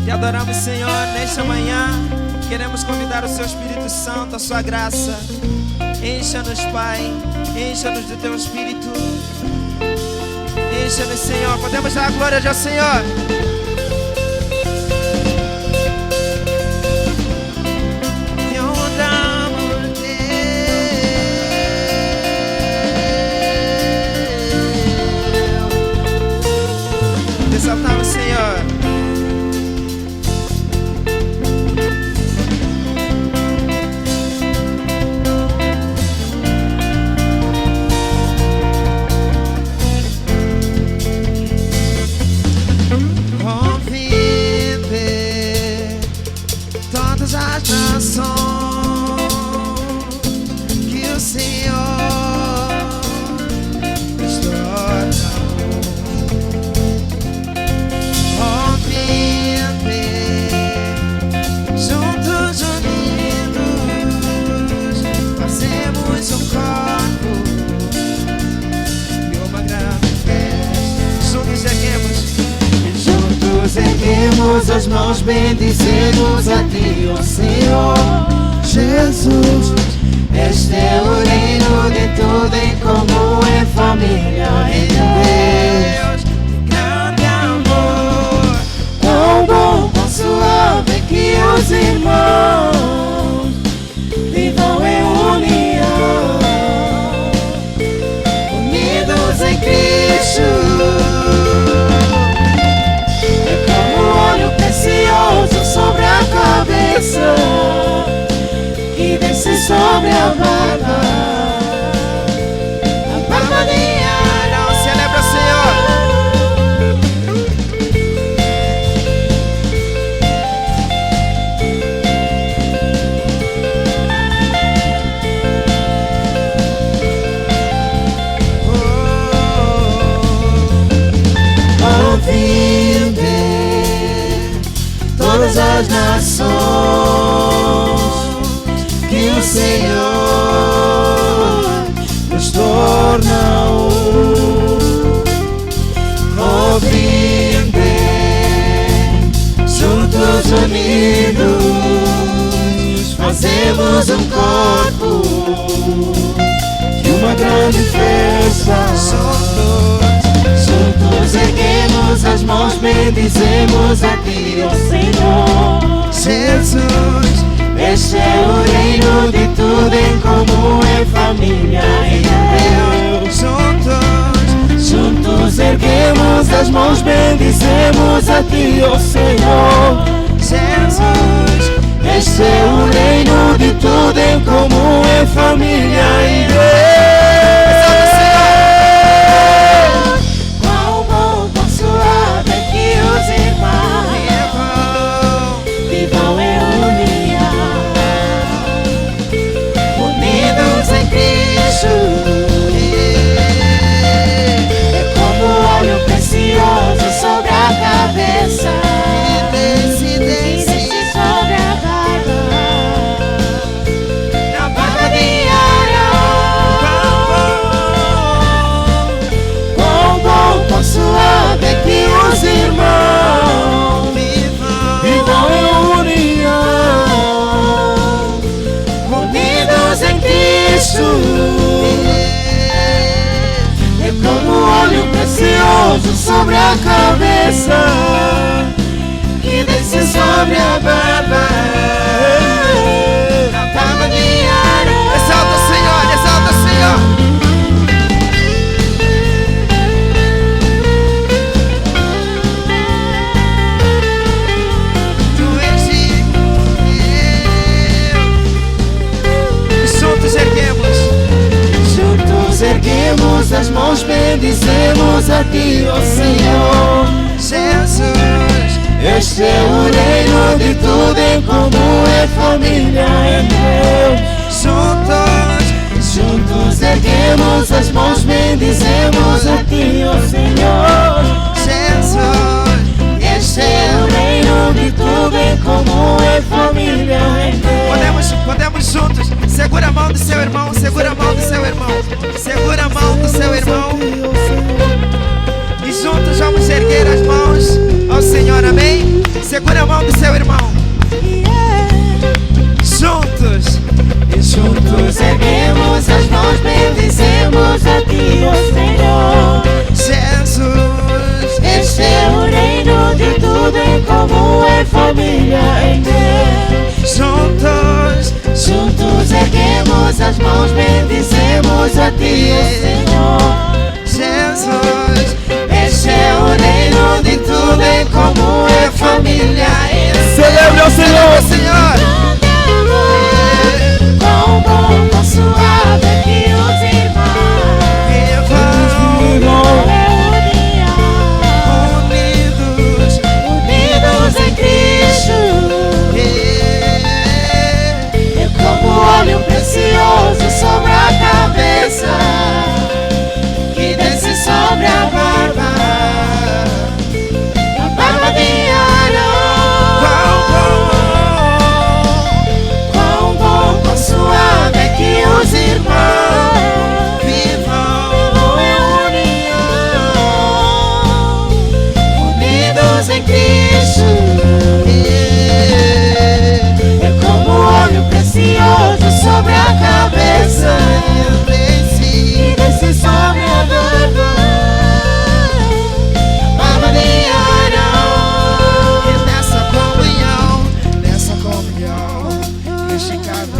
Te adoramos, Senhor, nesta manhã. Queremos convidar o Seu Espírito Santo, a Sua graça. Encha-nos, Pai, encha-nos do Teu Espírito. Encha-nos, Senhor. Podemos dar a glória ao Senhor. Exaltamos, Senhor. Todas as nações que o Senhor nos torna. Convive, juntos unidos, fazemos um corpo e uma grande festa. Juntos erguemos. Juntos erguemos as mãos, bendizemos a Ti, ó Senhor Jesus. Este é o reino de tudo em comum, em família, em Deus. Grande amor, tão bom, tão suave que os irmãos vivam em união, unidos em Cristo. Sobre a cabeça e desce sobre a barba de Arão. Celebra, Senhor. Ouvindo todas as nações que o Senhor nos torna um. Ouvinte, juntos unidos, fazemos um corpo e uma grande festa. Juntos erguemos as mãos, bendizemos a Ti, ó Senhor Jesus. Este é o reino de tudo em comum, em família, em Deus. Juntos erguemos as mãos, bendizemos a Ti, ó Senhor Jesus. Este é o reino de tudo em comum, em família, em Deus. É como óleo precioso sobre a cabeça e desce sobre a barba de Arão. Quão bom, quão suave é que os irmãos vivam em união, unidos em Cristo. Precioso sobre a cabeça que desce sobre a barba de Arão. Exalta o Senhor, exalta o Senhor. Tu és Deus. Juntos erguemos. Erguemos as mãos, bendizemos a Ti, ó Senhor Jesus. Este é o reino de tudo em comum, em família, em Deus. Juntos erguemos as mãos, bendizemos a Ti, ó Senhor Jesus. Este é o reino de tudo em comum, em família, em Deus. Podemos juntos. Segura a mão do seu irmão, segura a mão do seu irmão, segura a mão do seu irmão. E juntos vamos erguer as mãos. Amém? Segura a mão do seu irmão. Juntos. E juntos erguemos as mãos, bendizemos a Ti, ó Senhor. Jesus, este é o reino de tudo em comum, é família em Deus. Juntos erguemos as mãos, bendizemos a Ti, ó Senhor. Jesus, este é o reino de tudo em comum, é família em Deus. Celebre ao Senhor, Senhor. Quão bom, quão suave é que os irmãos unidos em Cristo. É como óleo precioso sobre a cabeça, que desce sobre a barba de Arão. Quão bom, quão suave é que os irmãos vivam em união, unidos em Cristo. É como óleo precioso sobre a cabeça, que desce sobre a barba de Arão. E nessa comunhão, Cristo em cada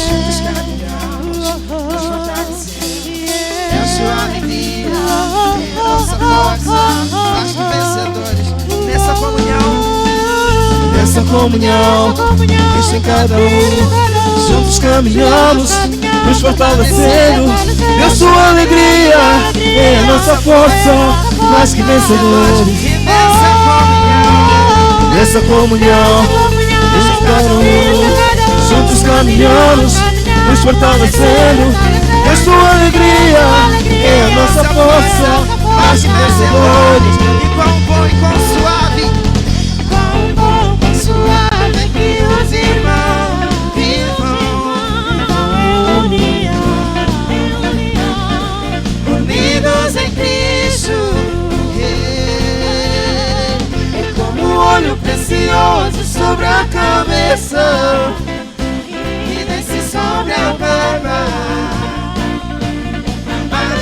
juntos caminhamos, nos fortalecemos. É a sua alegria, é a nossa força, mais que vencedores. Nessa comunhão, Cristo em cada juntos caminhamos, nos fortalecendo. E a sua alegria é a nossa força, mais que vencedores. E Nessa comunhão, Cristo em cada juntos caminhamos, nos fortalecendo. E a sua alegria é a nossa força, mais que vencedores. E quão bom e quão suave, Quão bom, quão suave é que os irmãos vivam unidos em Cristo. É como óleo precioso sobre a cabeça, que desce sobre a barba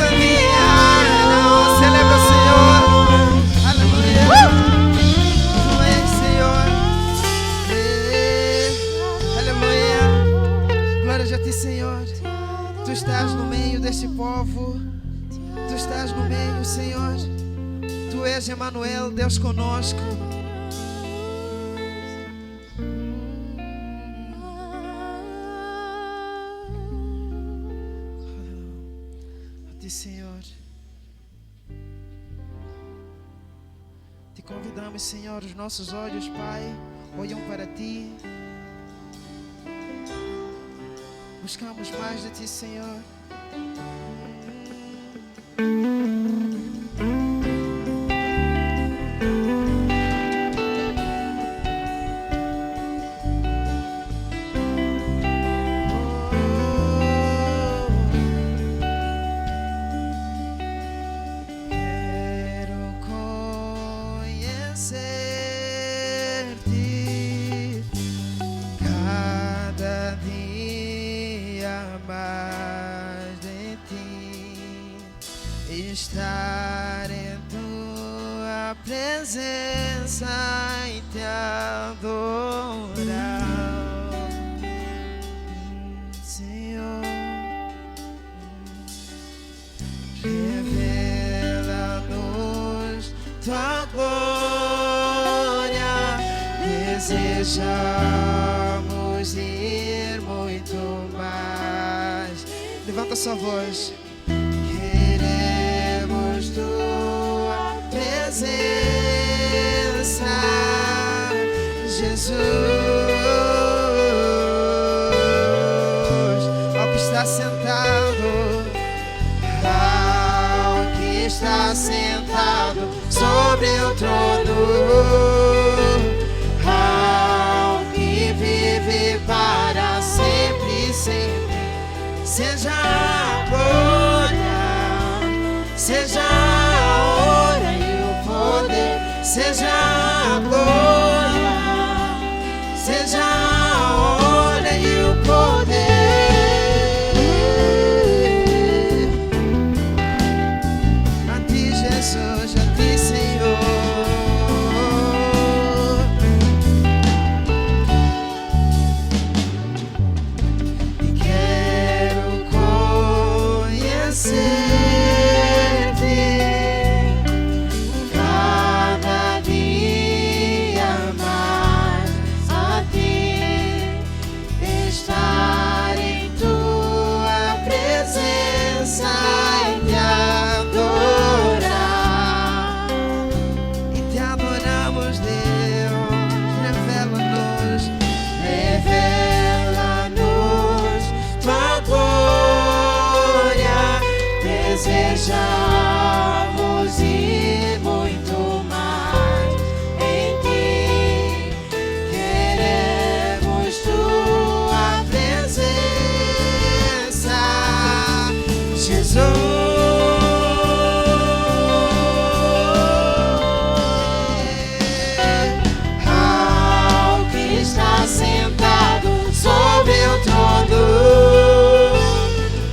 de Arão. Celebra o Senhor. Aleluia. Tu és Senhor. Aleluia. Glórias a Ti, Senhor. Tu estás no meio deste povo. Tu estás no meio, Senhor. Tu és Emmanuel, Deus conosco. A Ti, Senhor. Te convidamos, Senhor, os nossos olhos, Pai, olham para Ti. Buscamos mais de Ti, Senhor. Estar em Tua presença e Te adorar, Senhor. Revela-nos Tua glória, desejamos ir muito mais. Levanta sua voz. Tua presença, Jesus, ao que está sentado, ao que está sentado sobre o trono, ao que vive para sempre, sempre, seja a glória, seja a honra e o poder, seja Jesus, a ti, Senhor. E quero conhecer-te cada dia mais, a ti, estar em tua presença e te adorar. E te adoramos, Deus. Revela-nos tua glória. Desejamos e muito mais em ti. Queremos tua presença, Jesus. Ao que está sentado sobre o trono,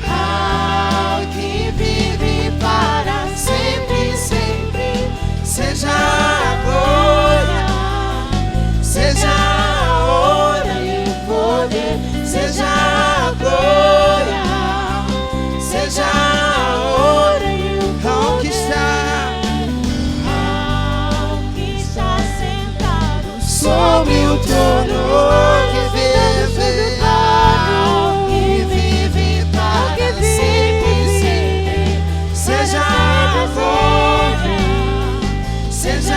ao que vive para sempre, sempre, seja a glória, seja a honra e o poder, seja a glória, seja a honra e o poder. Ao que está sentado sobre o trono, que vive para sempre, sempre, seja a glória, seja a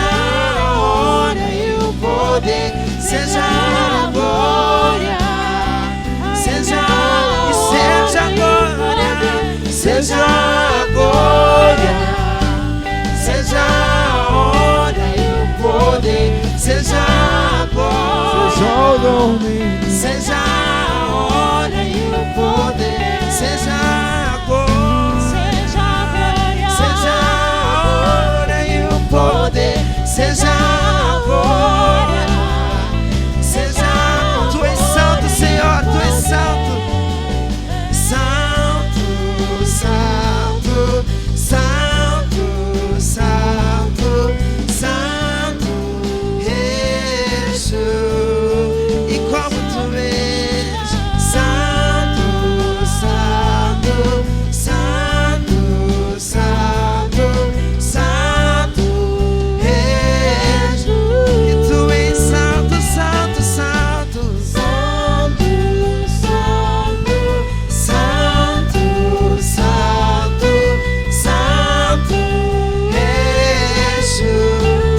honra e o poder, seja a glória, seja a glória, seja a glória, seja a honra e o poder, seja a glória, seja a honra e o poder, seja a glória, seja a honra e o poder, seja a glória, seja a... Tu és santo, Senhor, tu és santo, santo, santo, santo, santo, santo, Jesus. E como tu és santo, santo, santo, santo, santo, Jesus. E tu és santo, santo, santo, santo, santo, santo, santo, santo, Jesus.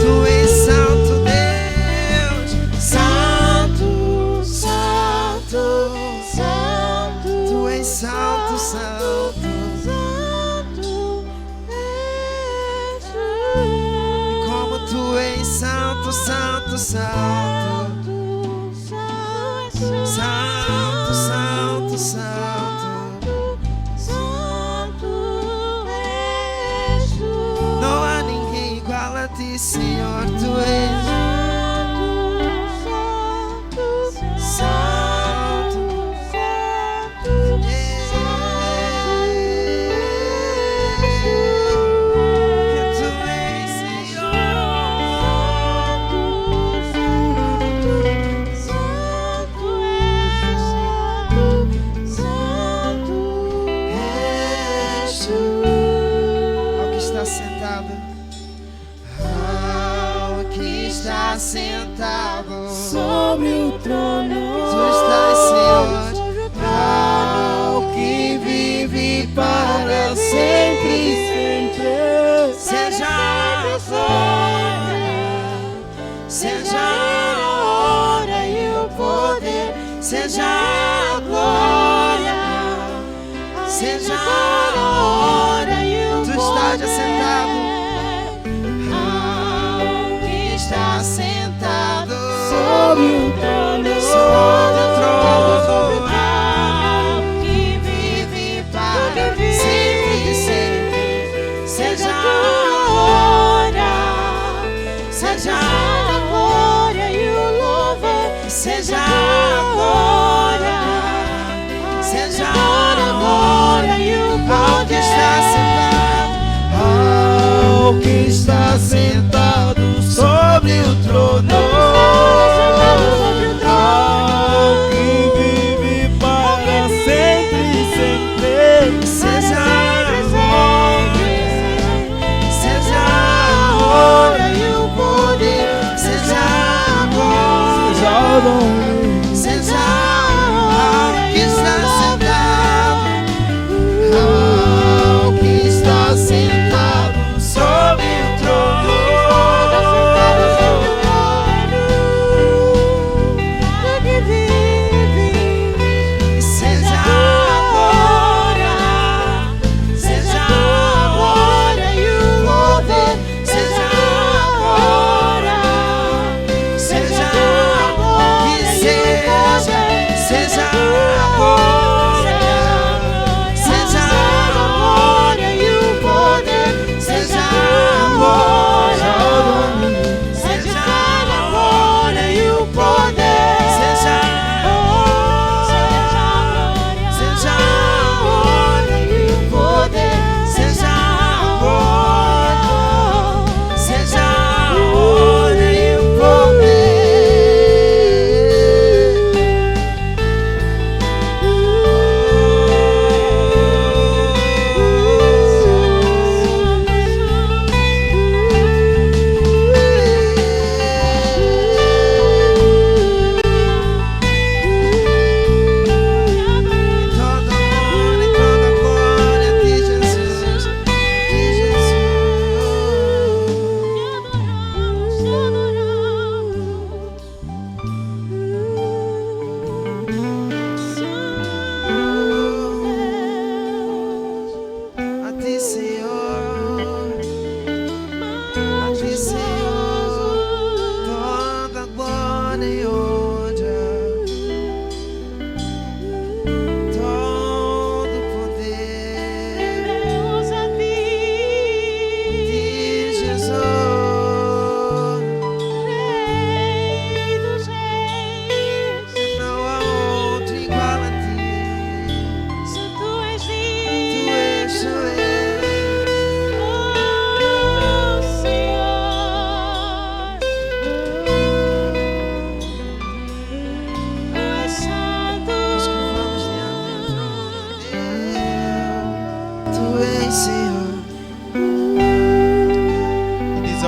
Tu és santo, Deus, santo, santo, santo. Tu és santo, santo, santo, Jesus. Como tu és santo, santo, santo, santo, santo, santo, santo, Jesus. Não há ninguém igual a ti, Senhor. Tu és santo, que tu és, Senhor. Ao que está sentado, ao que está sentado sobre o trono, tu estás, Senhor, ao que vive para sempre, sempre, seja a glória, seja a honra e o poder, seja a glória, seja a honra e o poder. Tu estás assentado, ao que está sentado sobre o trono, sobre o trono, ao que vive para sempre, sempre, seja a glória, seja a glória e o louvor, seja a glória, seja a glória e o poder. Ao que está sentado, ao que está sentado sobre o trono. Seja que está sentado, que está sentado sobre o trono. Seja agora, seja agora e o poder. Seja agora, seja seja agora, seja agora e o poder, seja agora, seja agora e o poder, seja agora, seja agora e o poder, seja agora, seja agora e o poder.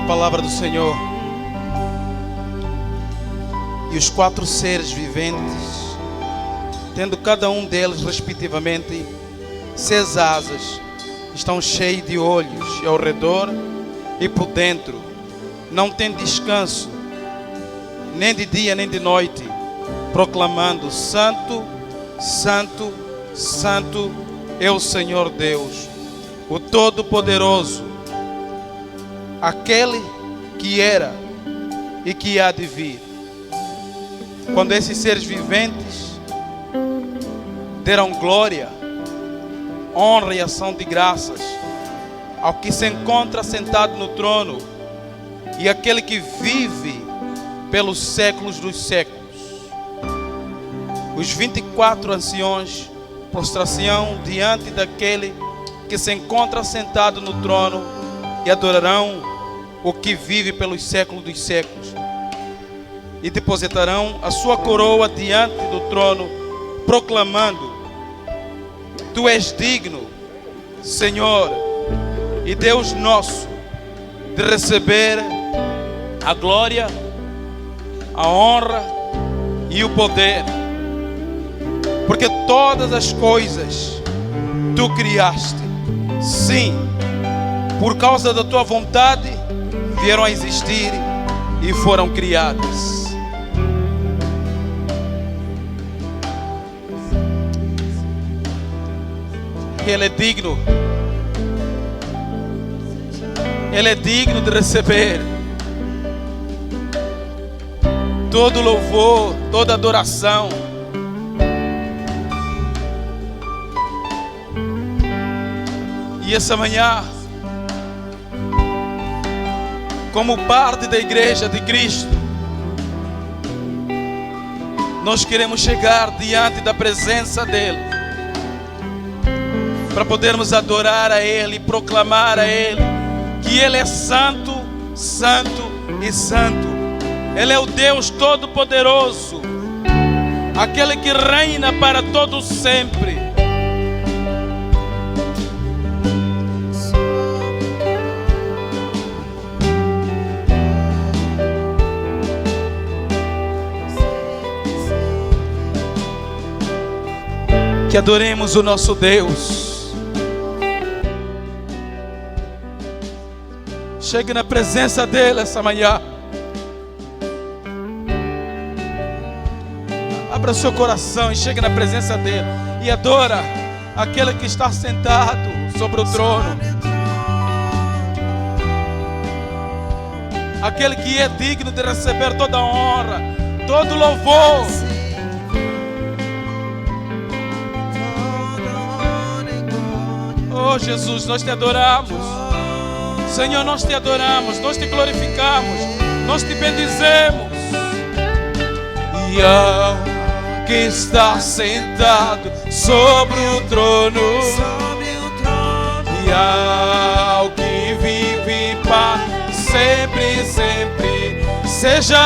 Palavra do Senhor. E os 4 seres viventes, tendo cada um deles respectivamente 6 asas, estão cheios de olhos ao redor e por dentro, não tem descanso, nem de dia nem de noite, proclamando: Santo, Santo, Santo é o Senhor Deus, o Todo-Poderoso, aquele que era e que há de vir. Quando esses seres viventes deram glória, honra e ação de graças ao que se encontra sentado no trono e aquele que vive pelos séculos dos séculos, os 24 anciões prostração diante daquele que se encontra sentado no trono e adorarão o que vive pelos séculos dos séculos, e depositarão a sua coroa diante do trono, proclamando: Tu és digno, Senhor e Deus nosso, de receber a glória, a honra e o poder, porque todas as coisas Tu criaste, sim, por causa da Tua vontade vieram a existir e foram criadas. Ele é digno. Ele é digno de receber todo louvor, toda adoração. E essa manhã, como parte da Igreja de Cristo, nós queremos chegar diante da presença dEle, para podermos adorar a Ele, proclamar a Ele que Ele é santo, santo e santo. Ele é o Deus Todo-Poderoso, aquele que reina para todo sempre. Que adoremos o nosso Deus. Chegue na presença dEle essa manhã. Abra seu coração e chegue na presença dEle. E adora aquele que está sentado sobre o trono. Aquele que é digno de receber toda a honra, todo louvor. Oh Jesus, nós te adoramos. Senhor, nós te adoramos, nós te glorificamos, nós te bendizemos. E ao que está sentado sobre o trono, e ao que vive para sempre, sempre, seja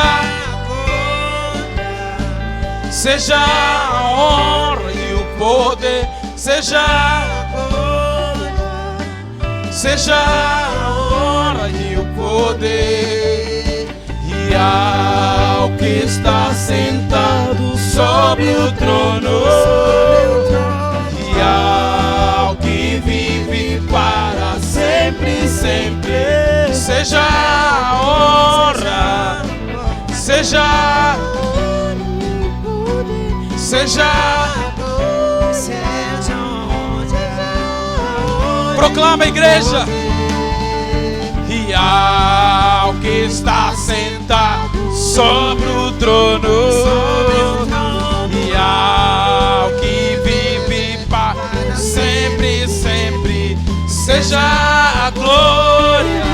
a honra e o poder, seja a honra e o poder, e ao que está sentado sobre o trono, e ao que vive para sempre, sempre, seja a honra, seja proclama, igreja. E ao que está sentado sobre o trono, e ao que vive para sempre, sempre, seja a glória,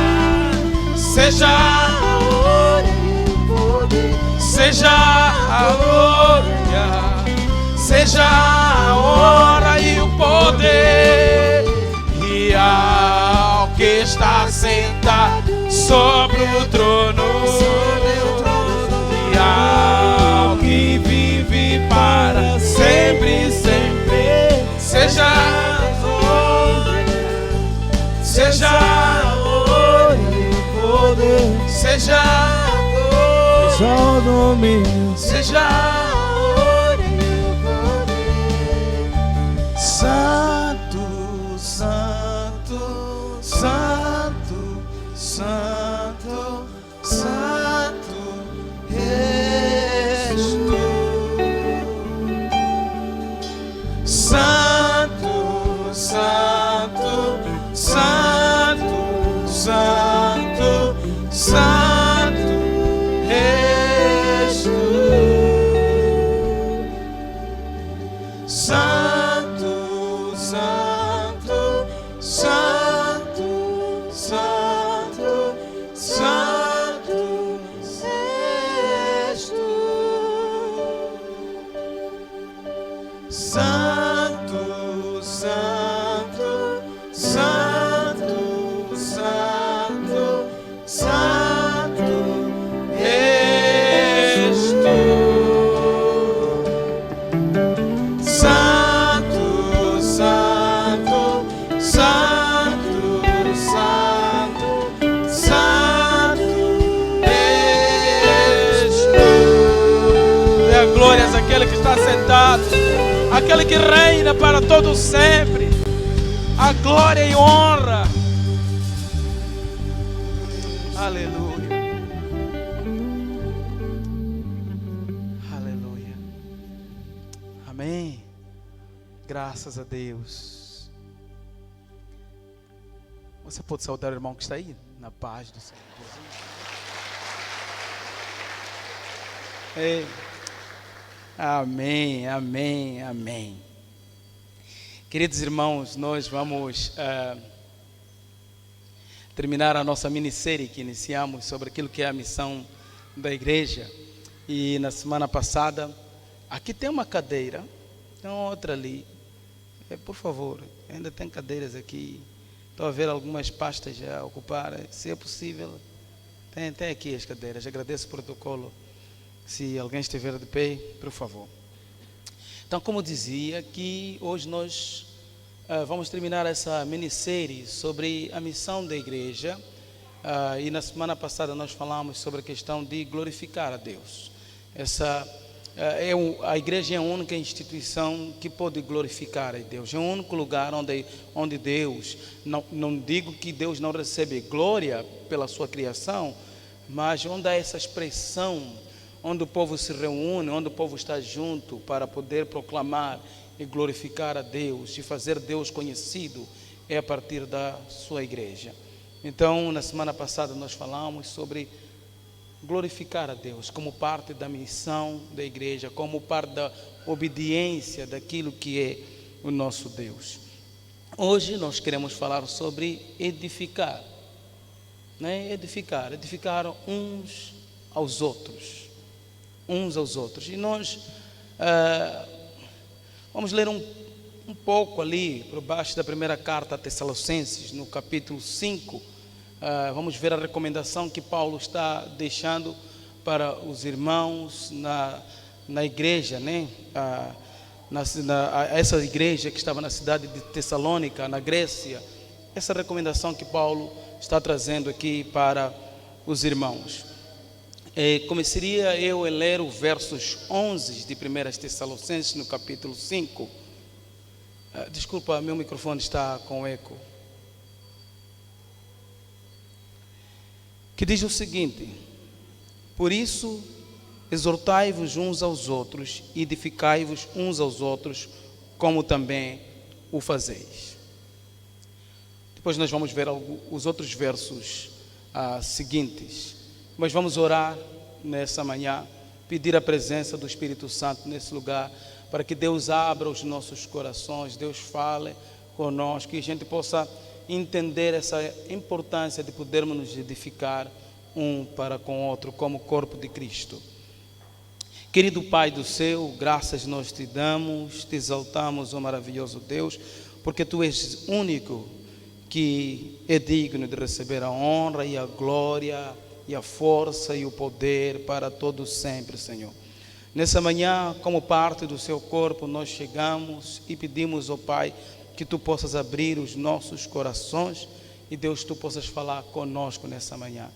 seja a glória, seja a honra e o poder. E ao que está sentado sobre o trono, e ao que vive para sempre, sempre, seja a honra e o poder, seja o domínio, seja a honra e o poder. Santo, santo, santo, santo, santo és tu. Santo, santo, santo, santo, santo és tu. Santo, santo, santo, santo, santo és tu. Santo, santo, santo, santo, santo és tu. Santo, santo, santo, santo, santo és tu. É a glória àquele que está sentado, aquele que reina para todo sempre. A glória e honra. Aleluia. Aleluia. Amém. Graças a Deus. Você pode saudar o irmão que está aí? Na paz do Senhor Jesus. Ei. Amém, amém, amém. Queridos irmãos, nós vamos terminar a nossa minissérie que iniciamos sobre aquilo que é a missão da igreja. E na semana passada, aqui tem uma cadeira, tem outra ali. Por favor, ainda tem cadeiras aqui. Estou a ver algumas pastas já a ocupar. Se é possível, tem aqui as cadeiras. Agradeço o protocolo. Se alguém estiver de pé, por favor. Então, como dizia, que hoje nós vamos terminar essa minissérie sobre a missão da igreja. E na semana passada nós falamos sobre a questão de glorificar a Deus. A igreja é a única instituição que pode glorificar a Deus. É o único lugar onde Deus, não digo que Deus não recebe glória pela sua criação, mas onde há essa expressão, onde o povo se reúne, onde o povo está junto para poder proclamar e glorificar a Deus e fazer Deus conhecido, é a partir da sua igreja. Então, na semana passada nós falamos sobre glorificar a Deus como parte da missão da igreja, como parte da obediência daquilo que é o nosso Deus. Hoje nós queremos falar sobre edificar, né? Edificar uns aos outros. E nós vamos ler um pouco ali, por baixo da primeira carta a Tessalonicenses, no capítulo 5, vamos ver a recomendação que Paulo está deixando para os irmãos na igreja, né? Essa igreja que estava na cidade de Tessalônica, na Grécia. Essa recomendação que Paulo está trazendo aqui para os irmãos. Começaria eu a ler os versos 11 de 1 Tessalonicenses, no capítulo 5. Desculpa, meu microfone está com eco. Que diz o seguinte: por isso, exortai-vos uns aos outros e edificai-vos uns aos outros, como também o fazeis. Depois nós vamos ver os outros versos seguintes. Mas vamos orar nessa manhã, pedir a presença do Espírito Santo nesse lugar, para que Deus abra os nossos corações, Deus fale conosco, que a gente possa entender essa importância de podermos nos edificar um para com o outro, como corpo de Cristo. Querido Pai do céu, graças nós te damos, te exaltamos, ó maravilhoso Deus, porque Tu és único que é digno de receber a honra e a glória e a força e o poder para todos sempre, Senhor. Nessa manhã, como parte do Seu corpo, nós chegamos e pedimos, ó Pai, que Tu possas abrir os nossos corações e, Deus, Tu possas falar conosco nessa manhã.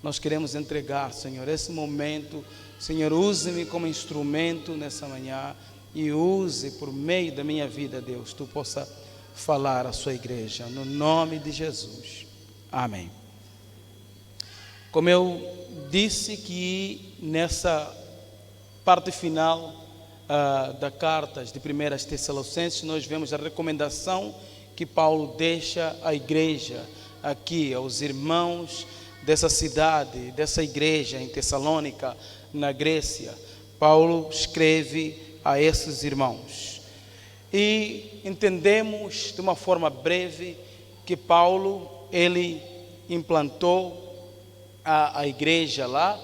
Nós queremos entregar, Senhor, esse momento. Senhor, use-me como instrumento nessa manhã e use por meio da minha vida, Deus, Tu possa falar à Sua igreja, no nome de Jesus. Amém. Como eu disse, que nessa parte final da carta de 1 Tessalonicenses, nós vemos a recomendação que Paulo deixa à igreja aqui, aos irmãos dessa cidade, dessa igreja em Tessalônica, na Grécia. Paulo escreve a esses irmãos. E entendemos de uma forma breve que Paulo, ele implantou a igreja lá,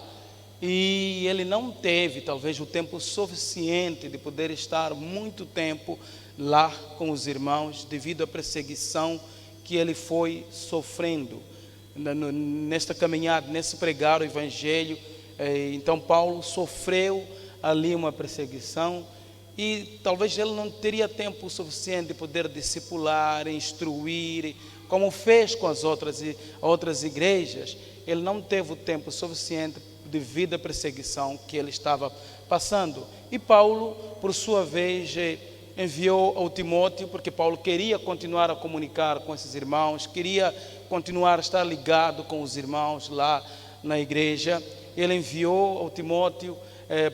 e ele não teve talvez o tempo suficiente de poder estar muito tempo lá com os irmãos, devido à perseguição que ele foi sofrendo nesta caminhada, nesse pregar o evangelho. Então Paulo sofreu ali uma perseguição, e talvez ele não teria tempo suficiente de poder discipular, instruir, como fez com as outras igrejas. Ele não teve o tempo suficiente devido à perseguição que ele estava passando. E Paulo, por sua vez, enviou ao Timóteo, porque Paulo queria continuar a comunicar com esses irmãos, queria continuar a estar ligado com os irmãos lá na igreja. Ele enviou ao Timóteo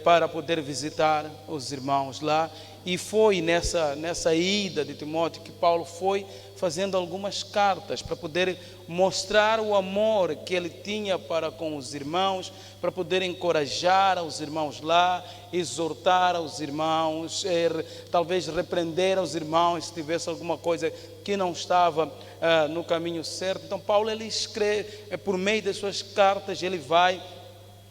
para poder visitar os irmãos lá. E foi nessa ida de Timóteo que Paulo foi fazendo algumas cartas para poder mostrar o amor que ele tinha para com os irmãos, para poder encorajar os irmãos lá, exortar aos irmãos, talvez repreender aos irmãos se tivesse alguma coisa que não estava no caminho certo. Então Paulo, ele escreve, por meio das suas cartas, ele vai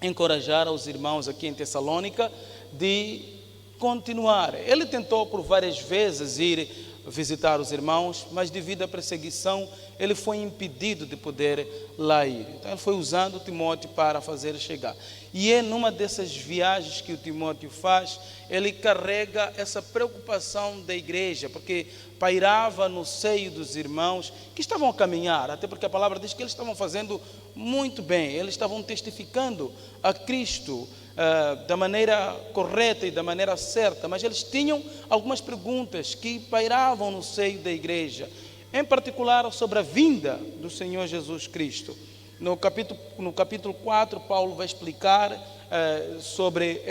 encorajar aos irmãos aqui em Tessalônica de continuar. Ele tentou por várias vezes ir visitar os irmãos, mas devido à perseguição ele foi impedido de poder lá ir. Então ele foi usando Timóteo para fazer chegar. E é numa dessas viagens que o Timóteo faz, ele carrega essa preocupação da igreja, porque pairava no seio dos irmãos que estavam a caminhar, até porque a palavra diz que eles estavam fazendo muito bem, eles estavam testificando a Cristo da maneira correta e da maneira certa, mas eles tinham algumas perguntas que pairavam no seio da igreja, em particular sobre a vinda do Senhor Jesus Cristo. No capítulo 4, Paulo vai explicar sobre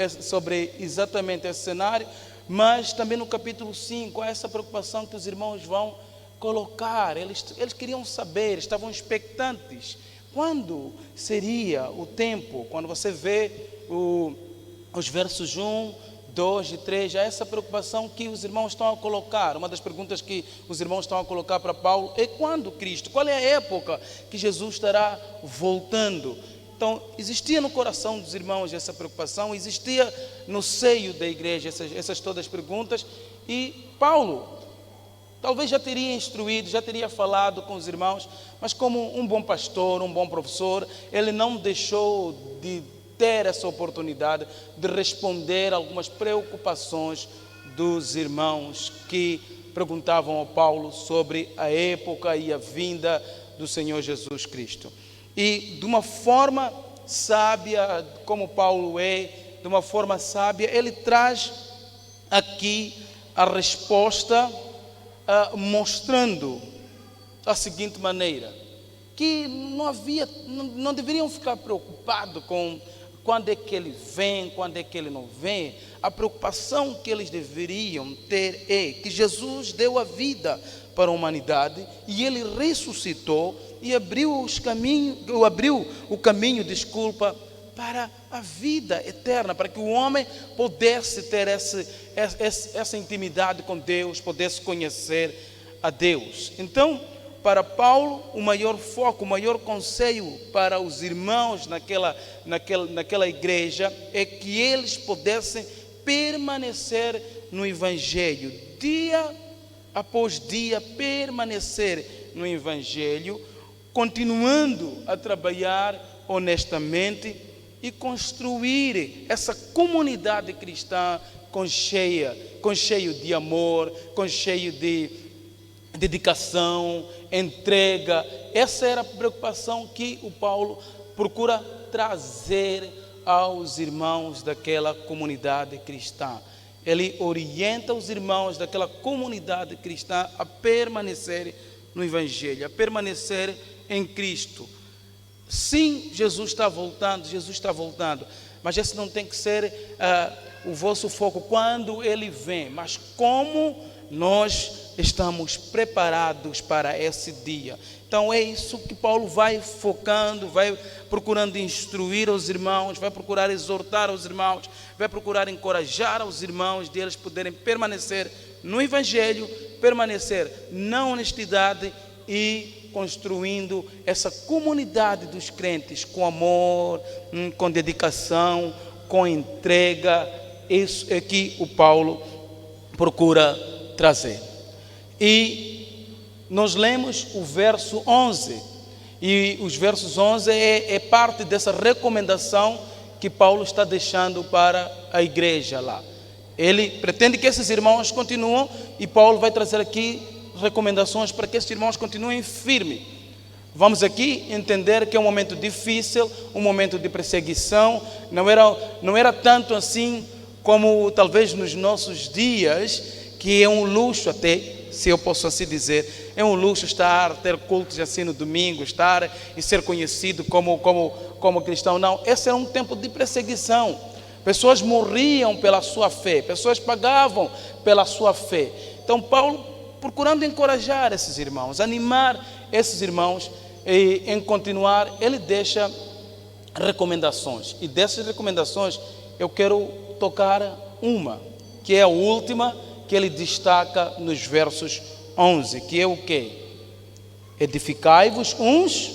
exatamente esse cenário, mas também no capítulo 5, há essa preocupação que os irmãos vão colocar. Eles queriam saber, estavam expectantes. Quando seria o tempo? Quando você vê os versos 1, 2 e 3, há essa preocupação que os irmãos estão a colocar. Uma das perguntas que os irmãos estão a colocar para Paulo é: quando Cristo? Qual é a época que Jesus estará voltando? Então, existia no coração dos irmãos essa preocupação, existia no seio da igreja essas todas as perguntas, e Paulo talvez já teria instruído, já teria falado com os irmãos, mas como um bom pastor, um bom professor, ele não deixou de ter essa oportunidade de responder algumas preocupações dos irmãos que perguntavam ao Paulo sobre a época e a vinda do Senhor Jesus Cristo. E de uma forma sábia, como Paulo é, de uma forma sábia, ele traz aqui a resposta mostrando da seguinte maneira, que não deveriam ficar preocupados com quando é que ele vem, quando é que ele não vem. A preocupação que eles deveriam ter é que Jesus deu a vida para a humanidade e ele ressuscitou e abriu o caminho para a vida eterna, para que o homem pudesse ter essa intimidade com Deus, pudesse conhecer a Deus. Então, para Paulo, o maior foco, o maior conselho para os irmãos naquela igreja é que eles pudessem permanecer no Evangelho, dia após dia, permanecer no Evangelho, continuando a trabalhar honestamente e construir essa comunidade cristã com cheio de amor, com cheio de dedicação, entrega. Essa era a preocupação que o Paulo procura trazer aos irmãos daquela comunidade cristã. Ele orienta os irmãos daquela comunidade cristã a permanecer no Evangelho, a permanecer em Cristo. Sim, Jesus está voltando, mas esse não tem que ser o vosso foco quando Ele vem, mas como nós estamos preparados para esse dia. Então é isso que Paulo vai focando, vai procurando instruir os irmãos, vai procurar exortar os irmãos, vai procurar encorajar os irmãos de eles poderem permanecer no Evangelho, permanecer na honestidade e construindo essa comunidade dos crentes com amor, com dedicação, com entrega. Isso é que o Paulo procura trazer. E nós lemos o verso 11, e os versos 11 é parte dessa recomendação que Paulo está deixando para a igreja lá. Ele pretende que esses irmãos continuem, e Paulo vai trazer aqui recomendações para que esses irmãos continuem firmes. Vamos aqui entender que é um momento difícil, um momento de perseguição, não era tanto assim como talvez nos nossos dias, que é um luxo até, se eu posso assim dizer, é um luxo ter cultos assim no domingo, estar e ser conhecido como cristão. Não, esse era um tempo de perseguição. Pessoas morriam pela sua fé, pessoas pagavam pela sua fé. Então Paulo, procurando encorajar esses irmãos, animar esses irmãos em continuar, ele deixa recomendações. E dessas recomendações eu quero tocar uma, que é a última, que ele destaca nos versos 11, que é o quê? Edificai-vos uns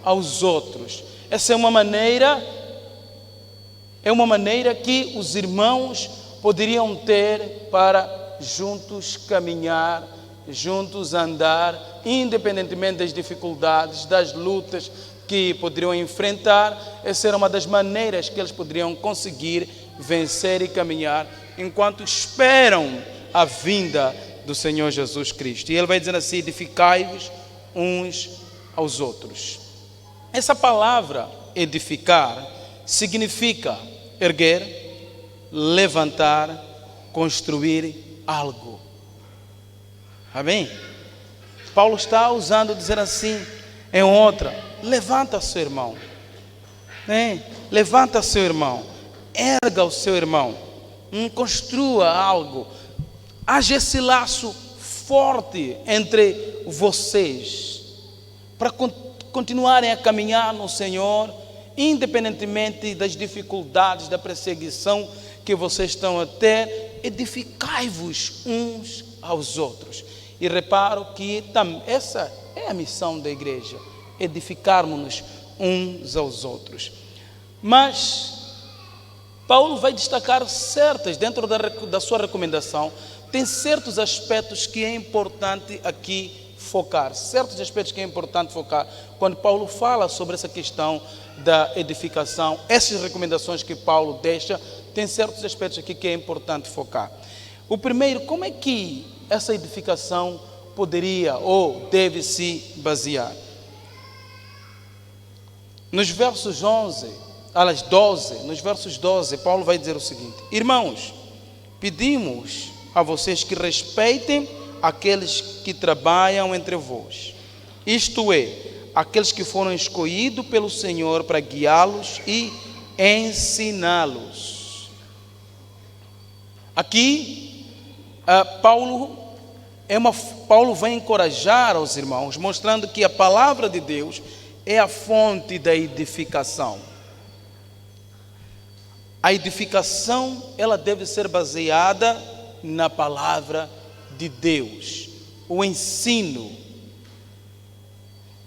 aos outros. Essa é uma maneira que os irmãos poderiam ter para juntos caminhar juntos a andar, independentemente das dificuldades, das lutas que poderiam enfrentar. Essa era uma das maneiras que eles poderiam conseguir vencer e caminhar enquanto esperam a vinda do Senhor Jesus Cristo. E ele vai dizer assim: edificai-vos uns aos outros. Essa palavra edificar significa erguer, levantar, construir algo. Amém? Paulo está usando dizer assim em outra: levanta seu irmão, levanta seu irmão, erga o seu irmão, construa algo, haja esse laço forte entre vocês, para continuarem a caminhar no Senhor, independentemente das dificuldades, da perseguição que vocês estão a ter. Edificai-vos uns aos outros. E reparo que essa é a missão da igreja, edificarmos-nos uns aos outros. Mas Paulo vai destacar dentro da sua recomendação, tem certos aspectos que é importante aqui focar, quando Paulo fala sobre essa questão da edificação. Essas recomendações que Paulo deixa, tem certos aspectos aqui que é importante focar. O primeiro, como é que essa edificação poderia ou deve se basear? Nos versos 12, Paulo vai dizer o seguinte: irmãos, pedimos a vocês que respeitem aqueles que trabalham entre vós, isto é, aqueles que foram escolhidos pelo Senhor para guiá-los e ensiná-los. Aqui, Paulo vai encorajar os irmãos, mostrando que a palavra de Deus é a fonte da edificação. A edificação, ela deve ser baseada na palavra de Deus, o ensino.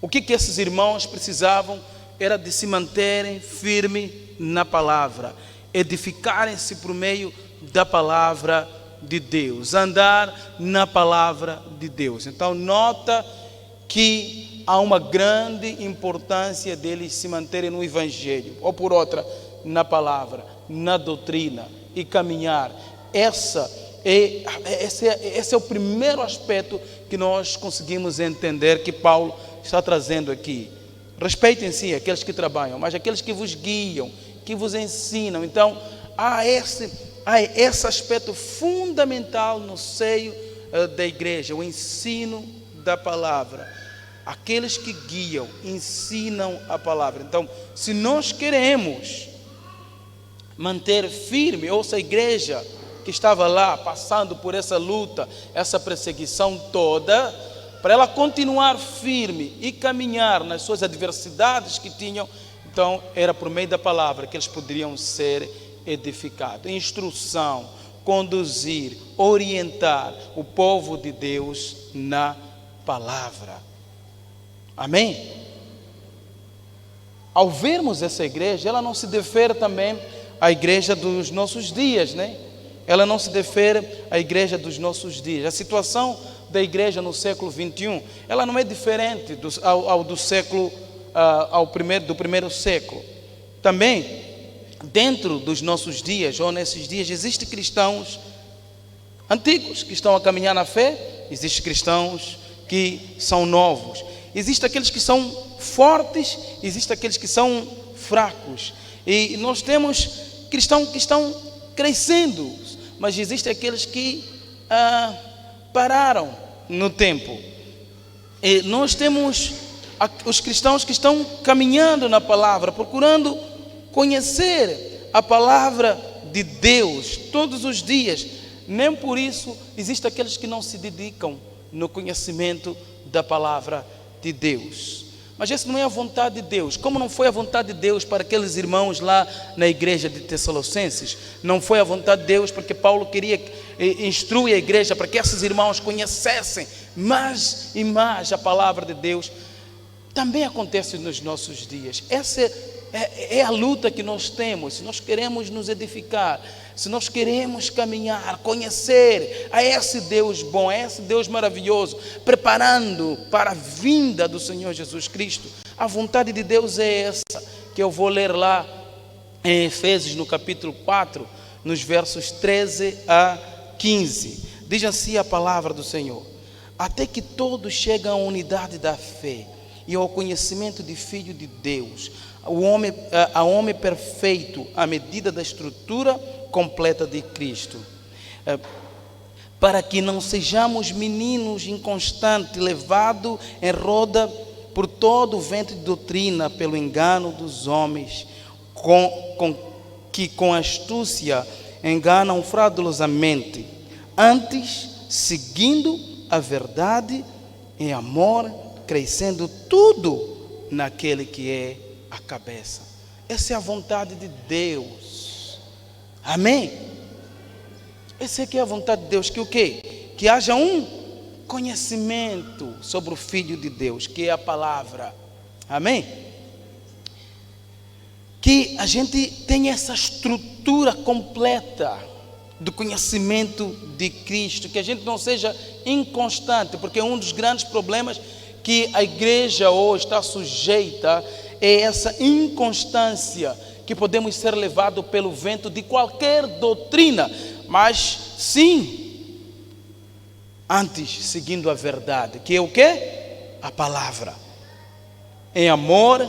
O que esses irmãos precisavam era de se manterem firmes na palavra, edificarem-se por meio da palavra de Deus, andar na palavra de Deus. Então nota que há uma grande importância deles se manterem no Evangelho, ou por outra, na palavra, na doutrina e caminhar. Esse é o primeiro aspecto que nós conseguimos entender que Paulo está trazendo aqui. Respeitem-se aqueles que trabalham, mas aqueles que vos guiam, que vos ensinam. Então, há esse aspecto fundamental no seio da igreja, o ensino da palavra. Aqueles que guiam, ensinam a palavra. Então, se nós queremos manter firme, ou se a igreja que estava lá passando por essa luta, essa perseguição toda, para ela continuar firme e caminhar nas suas adversidades que tinham, então era por meio da palavra que eles poderiam ser edificados. Instrução, conduzir, orientar o povo de Deus na palavra. Amém? Ao vermos essa igreja, ela não se difere também à igreja dos nossos dias, né? Ela não se difere à igreja dos nossos dias. A situação da igreja no século 21, ela não é diferente do primeiro século. Também, dentro dos nossos dias, ou nesses dias, existem cristãos antigos que estão a caminhar na fé, existem cristãos que são novos, existem aqueles que são fortes, existem aqueles que são fracos, e nós temos cristãos que estão crescendo, mas existem aqueles que pararam no tempo. E nós temos os cristãos que estão caminhando na palavra, procurando conhecer a palavra de Deus todos os dias. Nem por isso existem aqueles que não se dedicam no conhecimento da palavra de Deus. Mas essa não é a vontade de Deus. Como não foi a vontade de Deus para aqueles irmãos lá na igreja de Tessalonicenses, não foi a vontade de Deus porque Paulo queria instruir a igreja para que esses irmãos conhecessem mais e mais a palavra de Deus. Também acontece nos nossos dias. é a luta que nós temos. Se nós queremos nos edificar, se nós queremos caminhar, conhecer a esse Deus bom, a esse Deus maravilhoso, preparando para a vinda do Senhor Jesus Cristo, a vontade de Deus é essa, que eu vou ler lá em Efésios, no capítulo 4, nos versos 13 a 15. Diz assim a palavra do Senhor: até que todos cheguem à unidade da fé e ao conhecimento de Filho de Deus, a homem perfeito, à medida da estrutura completa de Cristo, para que não sejamos meninos inconstantes, levados em roda por todo o vento de doutrina, pelo engano dos homens, que com astúcia enganam fraudulosamente, antes seguindo a verdade em amor, crescendo tudo naquele que é a cabeça. Essa é a vontade de Deus. Amém? Essa é que é a vontade de Deus. Que o quê? Que haja um conhecimento sobre o Filho de Deus, que é a palavra. Amém? Que a gente tenha essa estrutura completa do conhecimento de Cristo, que a gente não seja inconstante, porque um dos grandes problemas que a igreja hoje está sujeita é essa inconstância, que podemos ser levados pelo vento de qualquer doutrina, mas sim, antes seguindo a verdade, que é o quê? A palavra, em amor,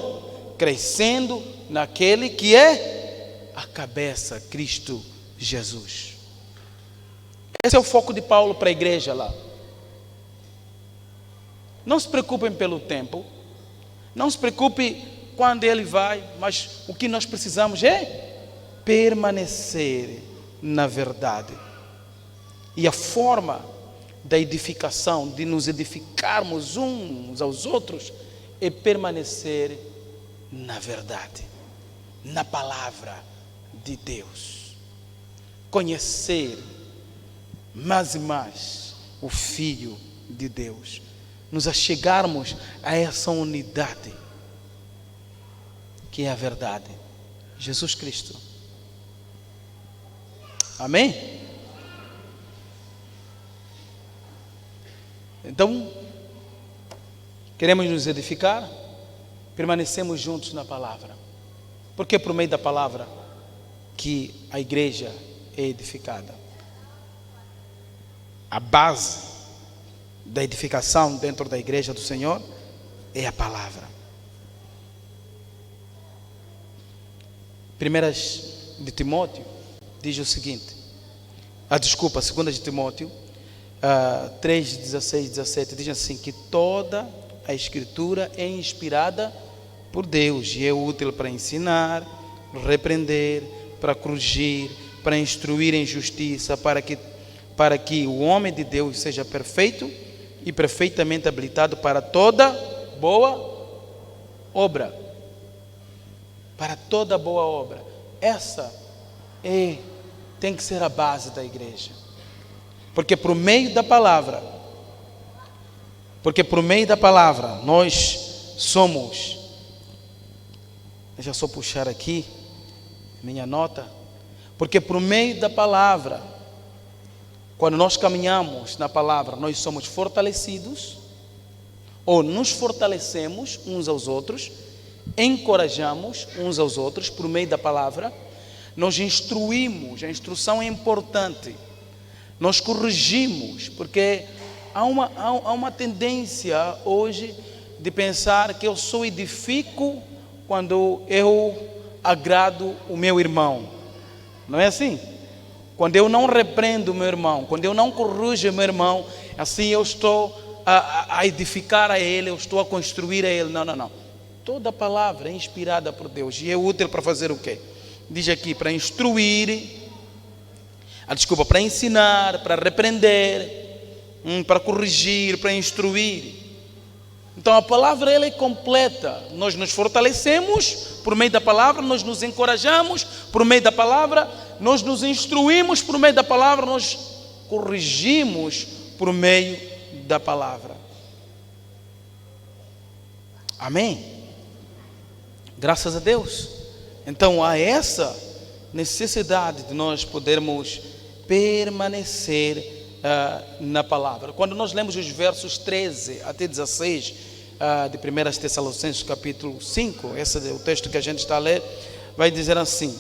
crescendo naquele que é a cabeça, Cristo Jesus. Esse é o foco de Paulo para a igreja lá. Não se preocupem pelo tempo, não se preocupe quando ele vai, mas o que nós precisamos é permanecer na verdade. E a forma da edificação, de nos edificarmos uns aos outros, é permanecer na verdade, na palavra de Deus. Conhecer mais e mais o Filho de Deus, nos achegarmos a essa unidade que é a verdade, Jesus Cristo. Amém? Então, queremos nos edificar, permanecemos juntos na palavra, porque é por meio da palavra que a igreja é edificada. A base da edificação dentro da igreja do Senhor é a palavra. 1 de Timóteo diz o seguinte, 2 de Timóteo 3, 16, 17, diz assim, que toda a escritura é inspirada por Deus e é útil para ensinar, repreender, para corrigir, para instruir em justiça, para que o homem de Deus seja perfeito e perfeitamente habilitado para toda boa obra. Para toda boa obra. Essa tem que ser a base da igreja. Porque por meio da palavra, nós somos, deixa eu só puxar aqui minha nota, porque por meio da palavra, quando nós caminhamos na palavra, nós somos fortalecidos, ou nos fortalecemos uns aos outros, encorajamos uns aos outros por meio da palavra, nós instruímos, a instrução é importante, nós corrigimos, porque há uma tendência hoje de pensar que eu só edifico quando eu agrado o meu irmão. Não é assim? Quando eu não repreendo o meu irmão, quando eu não corrijo o meu irmão, assim eu estou a edificar a ele, eu estou a construir a ele. Não. Toda palavra é inspirada por Deus e é útil para fazer o quê? Diz aqui, para instruir, para ensinar, para repreender, para corrigir, para instruir. Então a palavra ela é completa. Nós nos fortalecemos por meio da palavra, nós nos encorajamos por meio da palavra, nós nos instruímos por meio da palavra, nós corrigimos por meio da palavra. Amém? Graças a Deus. Então há essa necessidade de nós podermos permanecer na palavra. Quando nós lemos os versos 13 até 16 de 1 Tessalonicenses capítulo 5, esse é o texto que a gente está a ler, vai dizer assim: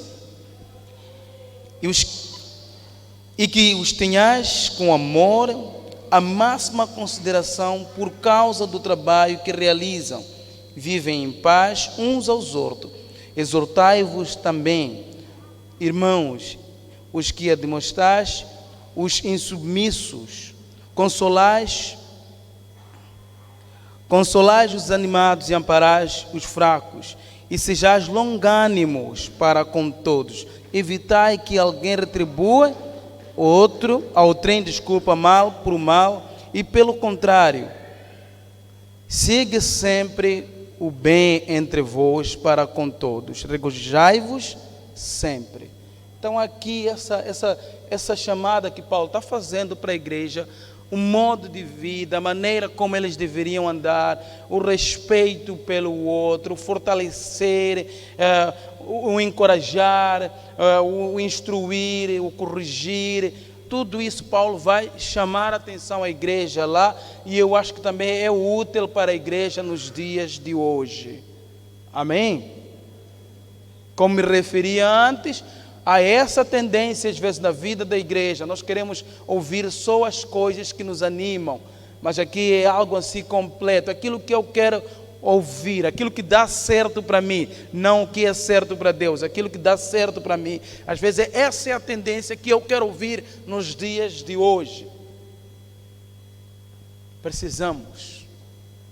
e que os tenhais com amor, a máxima consideração por causa do trabalho que realizam, vivem em paz uns aos outros. Exortai-vos também, irmãos, os que admoestais os insubmissos, consolais os animados e amparais os fracos, e sejais longânimos para com todos. Evitai que alguém retribua ao trem mal por mal, e pelo contrário, siga sempre o bem entre vós para com todos. Regozijai-vos sempre. Então aqui essa chamada que Paulo está fazendo para a igreja, o modo de vida, a maneira como eles deveriam andar, o respeito pelo outro, o fortalecer, o encorajar, o instruir, o corrigir, tudo isso Paulo vai chamar a atenção à igreja lá, e eu acho que também é útil para a igreja nos dias de hoje. Amém? Como me referia antes, há essa tendência às vezes na vida da igreja, nós queremos ouvir só as coisas que nos animam, mas aqui é algo assim completo, aquilo que eu quero ouvir, aquilo que dá certo para mim, não o que é certo para Deus, aquilo que dá certo para mim. Às vezes essa é a tendência que eu quero ouvir nos dias de hoje. Precisamos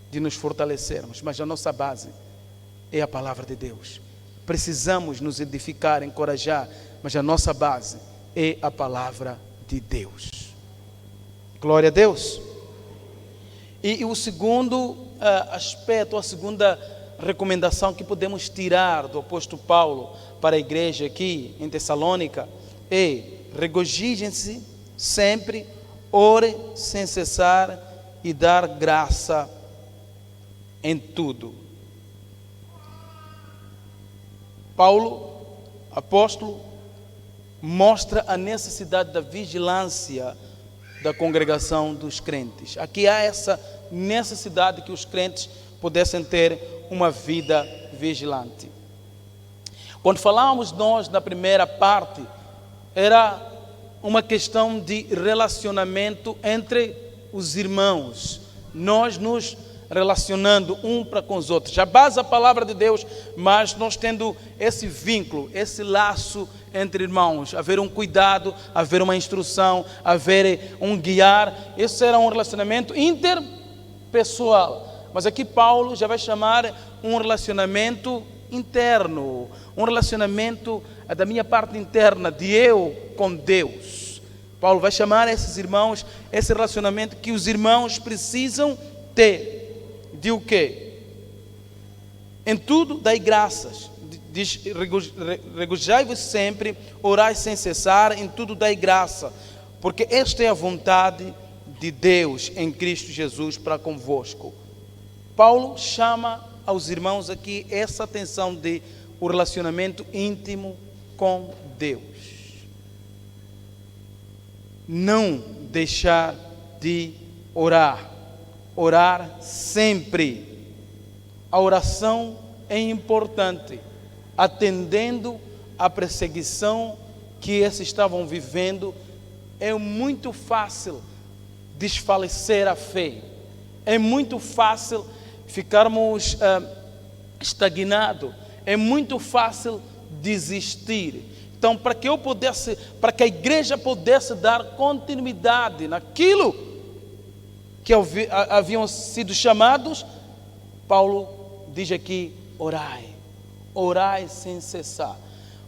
de nos fortalecermos, mas a nossa base é a palavra de Deus. Precisamos nos edificar, encorajar, mas a nossa base é a palavra de Deus. Glória a Deus. E o segundo aspecto, a segunda recomendação que podemos tirar do apóstolo Paulo para a igreja aqui em Tessalônica é: regozijem-se sempre, ore sem cessar e dar graça em tudo. Paulo, apóstolo, mostra a necessidade da vigilância da congregação dos crentes. Aqui há essa necessidade que os crentes pudessem ter uma vida vigilante. Quando falávamos nós na primeira parte, era uma questão de relacionamento entre os irmãos. Nós nos relacionando um para com os outros. Já base a palavra de Deus, mas nós tendo esse vínculo, esse laço entre irmãos, haver um cuidado, haver uma instrução, haver um guiar. Esse era um relacionamento interpessoal. Mas aqui Paulo já vai chamar um relacionamento interno, um relacionamento da minha parte interna, de eu com Deus. Paulo vai chamar esses irmãos, esse relacionamento que os irmãos precisam ter. De o quê? Em tudo dai graças. Diz: regozijai-vos sempre, orai sem cessar, em tudo dai graça, porque esta é a vontade de Deus em Cristo Jesus para convosco. Paulo chama aos irmãos aqui essa atenção de o relacionamento íntimo com Deus. Não deixar de orar. Orar sempre. A oração é importante, atendendo à perseguição que esses estavam vivendo. É muito fácil desfalecer a fé, é muito fácil ficarmos estagnados, é muito fácil desistir. Então, para que a igreja pudesse dar continuidade naquilo que haviam sido chamados, Paulo diz aqui: orai sem cessar.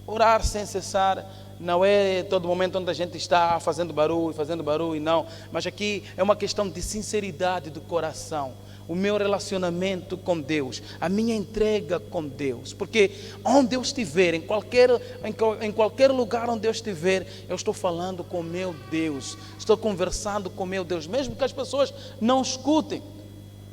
Orar sem cessar não é todo momento onde a gente está fazendo barulho, não. Mas aqui é uma questão de sinceridade do coração. O meu relacionamento com Deus, a minha entrega com Deus. Porque onde eu estiver, em qualquer lugar onde eu estiver, eu estou falando com o meu Deus, estou conversando com o meu Deus, mesmo que as pessoas não escutem.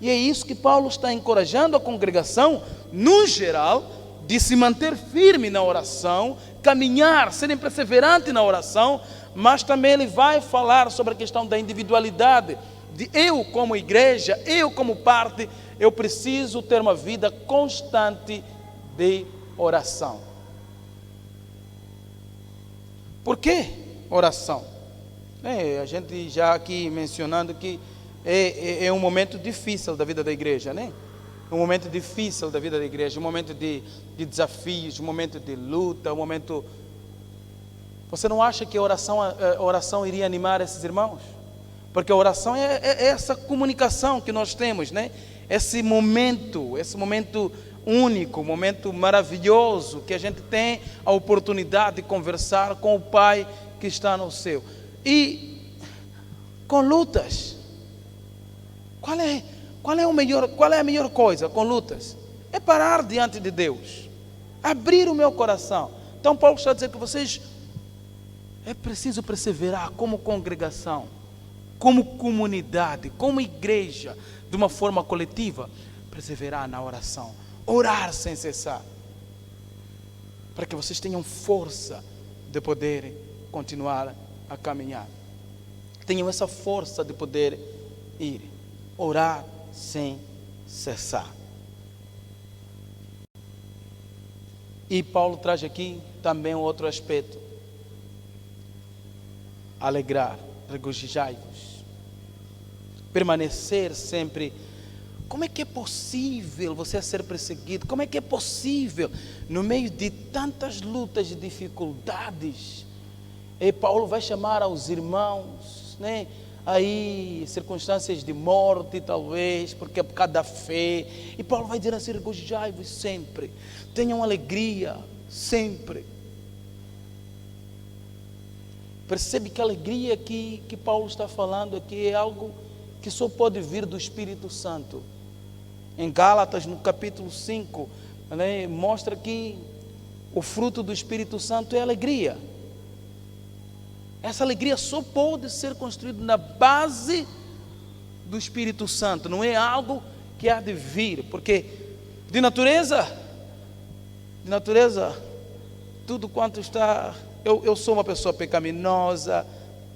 E é isso que Paulo está encorajando a congregação, no geral, de se manter firme na oração, caminhar, serem perseverantes na oração, mas também ele vai falar sobre a questão da individualidade, de eu como igreja, eu como parte, eu preciso ter uma vida constante de oração. Por que oração? A gente já aqui mencionando que é um momento difícil da vida da igreja, né? Um momento difícil da vida da igreja, um momento de desafios, um momento de luta, um momento... Você não acha que a oração iria animar esses irmãos? Porque a oração é essa comunicação que nós temos, né? Esse momento único, momento maravilhoso, que a gente tem a oportunidade de conversar com o Pai que está no céu. E com lutas, qual é a melhor coisa com lutas? É parar diante de Deus, abrir o meu coração. Então Paulo está a dizer que vocês é preciso perseverar como congregação, como comunidade, como igreja, de uma forma coletiva, perseverar na oração, orar sem cessar, para que vocês tenham força de poderem continuar a caminhar, tenham essa força de poder ir, orar sem cessar. E Paulo traz aqui também outro aspecto: alegrar, regozijai-vos, permanecer sempre. Como é que é possível você ser perseguido? Como é que é possível, no meio de tantas lutas e dificuldades, e Paulo vai chamar aos irmãos, né? Aí, circunstâncias de morte, talvez, porque é por causa da fé. E Paulo vai dizer assim: regozijai-vos sempre, tenham alegria sempre. Percebe que a alegria que Paulo está falando aqui é algo que só pode vir do Espírito Santo. Em Gálatas, no capítulo 5, né, mostra que o fruto do Espírito Santo é alegria. Essa alegria só pode ser construída na base do Espírito Santo. Não é algo que há de vir, porque de natureza, tudo quanto está... Eu sou uma pessoa pecaminosa,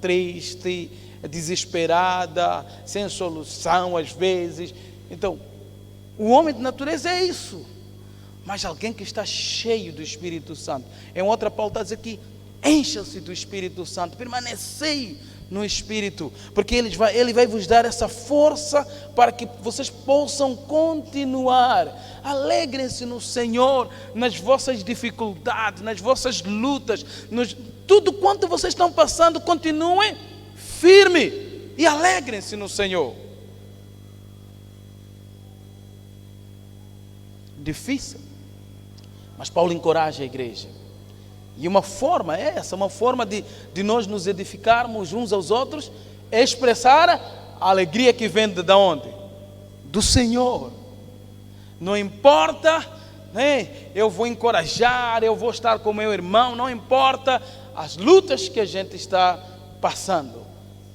triste, desesperada, sem solução às vezes. Então, o homem de natureza é isso. Mas alguém que está cheio do Espírito Santo. Em outra, Paulo está a dizer que encha-se do Espírito Santo, permanecei no Espírito, porque ele vai vos dar essa força para que vocês possam continuar. Alegrem-se no Senhor, nas vossas dificuldades, nas vossas lutas, tudo quanto vocês estão passando, continuem firme e alegrem-se no Senhor. Difícil, mas Paulo encoraja a igreja. E uma forma é essa, uma forma de nós nos edificarmos uns aos outros, é expressar a alegria que vem de onde? Do Senhor. Não importa, né? Eu vou encorajar, eu vou estar com meu irmão, não importa as lutas que a gente está passando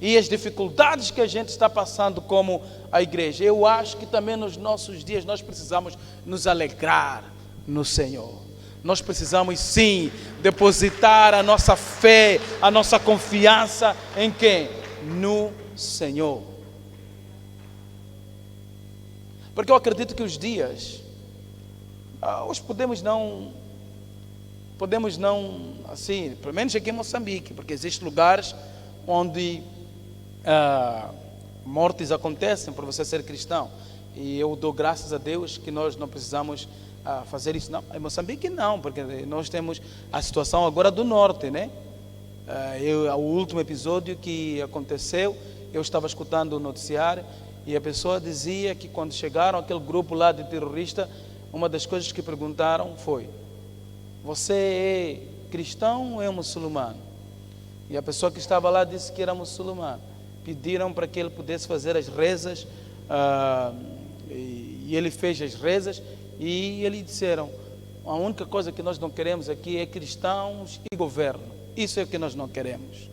e as dificuldades que a gente está passando como a igreja. Eu acho que também nos nossos dias nós precisamos nos alegrar no Senhor. Nós precisamos sim depositar a nossa fé, a nossa confiança em quem? No Senhor. Porque eu acredito que os dias, hoje podemos não, assim, pelo menos aqui em Moçambique, porque existem lugares onde mortes acontecem por você ser cristão. E eu dou graças a Deus que nós não precisamos fazer isso. Não, em Moçambique não, porque nós temos a situação agora do norte, né? O último episódio que aconteceu, eu estava escutando o noticiário e a pessoa dizia que quando chegaram aquele grupo lá de terrorista, uma das coisas que perguntaram foi: você é cristão ou é muçulmano? E a pessoa que estava lá disse que era muçulmano. Pediram para que ele pudesse fazer as rezas, e ele fez as rezas. E eles disseram: a única coisa que nós não queremos aqui é cristãos e governo. Isso é o que nós não queremos.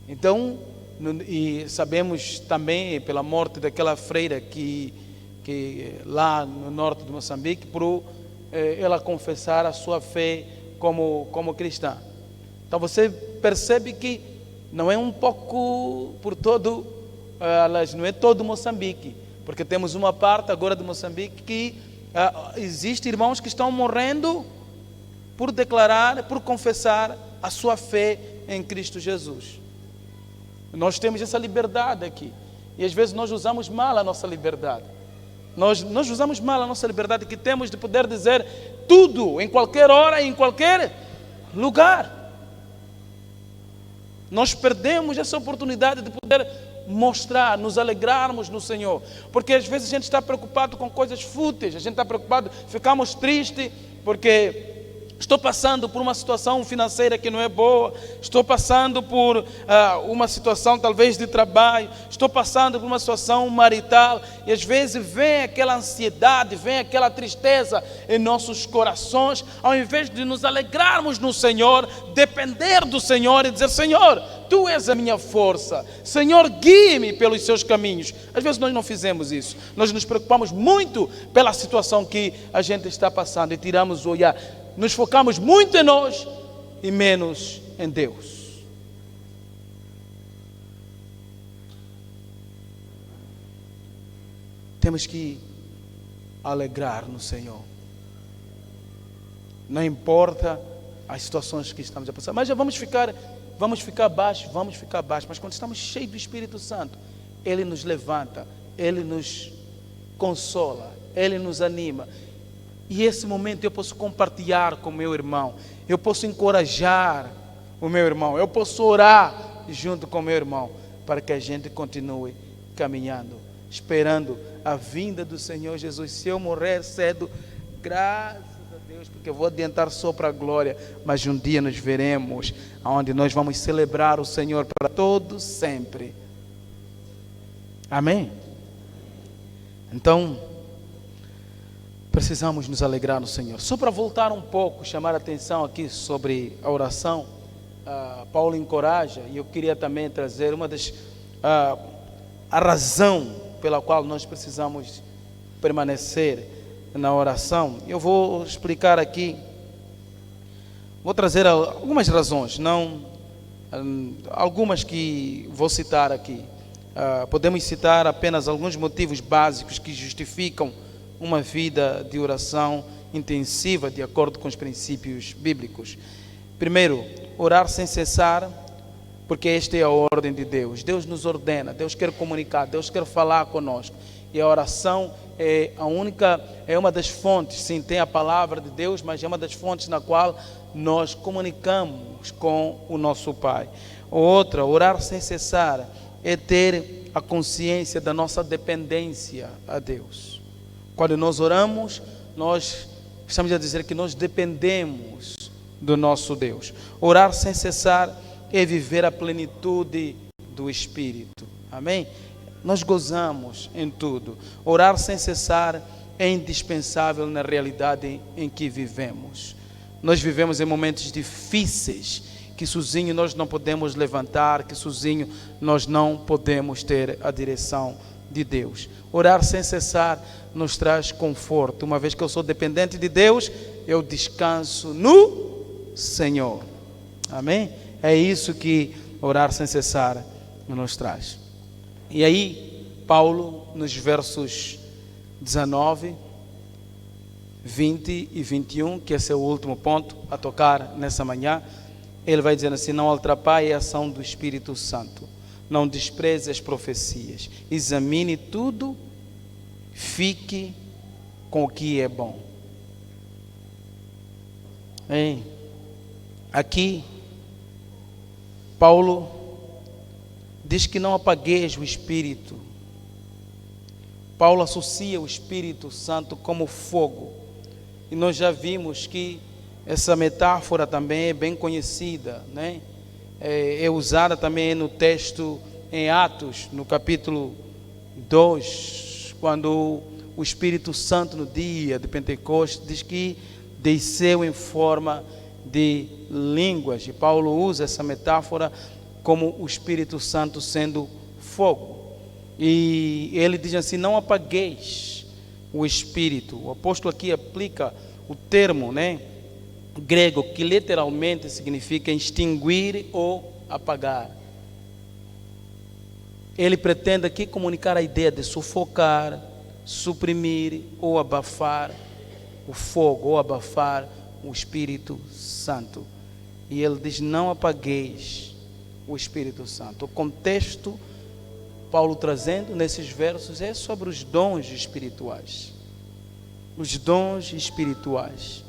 Então, e sabemos também pela morte daquela freira que lá no norte de Moçambique, por ela confessar a sua fé como cristã. Então você percebe que não é um pouco por todo, não é todo Moçambique, porque temos uma parte agora de Moçambique que existem irmãos que estão morrendo por declarar, por confessar a sua fé em Cristo Jesus. Nós temos essa liberdade aqui. E às vezes nós usamos mal a nossa liberdade. Nós usamos mal a nossa liberdade que temos de poder dizer tudo, em qualquer hora, em qualquer lugar. Nós perdemos essa oportunidade de poder mostrar, nos alegrarmos no Senhor. Porque às vezes a gente está preocupado com coisas fúteis, a gente está preocupado, ficamos tristes porque estou passando por uma situação financeira que não é boa, estou passando por uma situação talvez de trabalho, estou passando por uma situação marital, e às vezes vem aquela ansiedade, vem aquela tristeza em nossos corações, ao invés de nos alegrarmos no Senhor, depender do Senhor e dizer: Senhor, Tu és a minha força, Senhor, guie-me pelos Seus caminhos. Às vezes nós não fizemos isso, nós nos preocupamos muito pela situação que a gente está passando e tiramos o olhar. Nos focamos muito em nós e menos em Deus. Temos que alegrar no Senhor. Não importa as situações que estamos a passar, mas já vamos ficar baixos. Mas quando estamos cheios do Espírito Santo, Ele nos levanta, Ele nos consola, Ele nos anima. E esse momento eu posso compartilhar com o meu irmão, eu posso encorajar o meu irmão, eu posso orar junto com o meu irmão, para que a gente continue caminhando, esperando a vinda do Senhor Jesus. Se eu morrer cedo, graças a Deus, porque eu vou adiantar só para a glória, mas um dia nos veremos, onde nós vamos celebrar o Senhor para todos sempre. Amém? Então, precisamos nos alegrar no Senhor. Só para voltar um pouco, chamar a atenção aqui sobre a oração, Paulo encoraja, e eu queria também trazer uma das a razão pela qual nós precisamos permanecer na oração. Eu vou explicar aqui, vou trazer algumas razões, não algumas que vou citar aqui. Podemos citar apenas alguns motivos básicos que justificam uma vida de oração intensiva de acordo com os princípios bíblicos. Primeiro, orar sem cessar, porque esta é a ordem de Deus. Deus nos ordena, Deus quer comunicar, Deus quer falar conosco. E a oração é uma das fontes, sim, tem a palavra de Deus, mas é uma das fontes na qual nós comunicamos com o nosso Pai. Outra, orar sem cessar, é ter a consciência da nossa dependência a Deus. Quando nós oramos, nós estamos a dizer que nós dependemos do nosso Deus. Orar sem cessar é viver a plenitude do Espírito. Amém? Nós gozamos em tudo. Orar sem cessar é indispensável na realidade em que vivemos. Nós vivemos em momentos difíceis, que sozinho nós não podemos levantar, que sozinho nós não podemos ter a direção de Deus. Orar sem cessar nos traz conforto. Uma vez que eu sou dependente de Deus, eu descanso no Senhor. Amém? É isso que orar sem cessar nos traz. E aí, Paulo, nos versos 19, 20 e 21, que esse é o último ponto a tocar nessa manhã, ele vai dizer assim: não atrapalhe a ação do Espírito Santo, não despreze as profecias, examine tudo, fique com o que é bom. Aqui, Paulo diz que não apagueis o Espírito. Paulo associa o Espírito Santo como fogo. E nós já vimos que essa metáfora também é bem conhecida, né? É usada também no texto em Atos, no capítulo 2, quando o Espírito Santo no dia de Pentecostes diz que desceu em forma de línguas. E Paulo usa essa metáfora como o Espírito Santo sendo fogo. E ele diz assim: não apagueis o Espírito. O apóstolo aqui aplica o termo, grego, que literalmente significa extinguir ou apagar. Ele pretende aqui comunicar a ideia de sufocar, suprimir ou abafar o fogo, ou abafar o Espírito Santo. E ele diz: não apagueis o Espírito Santo. O contexto, Paulo trazendo nesses versos, é sobre os dons espirituais. Os dons espirituais.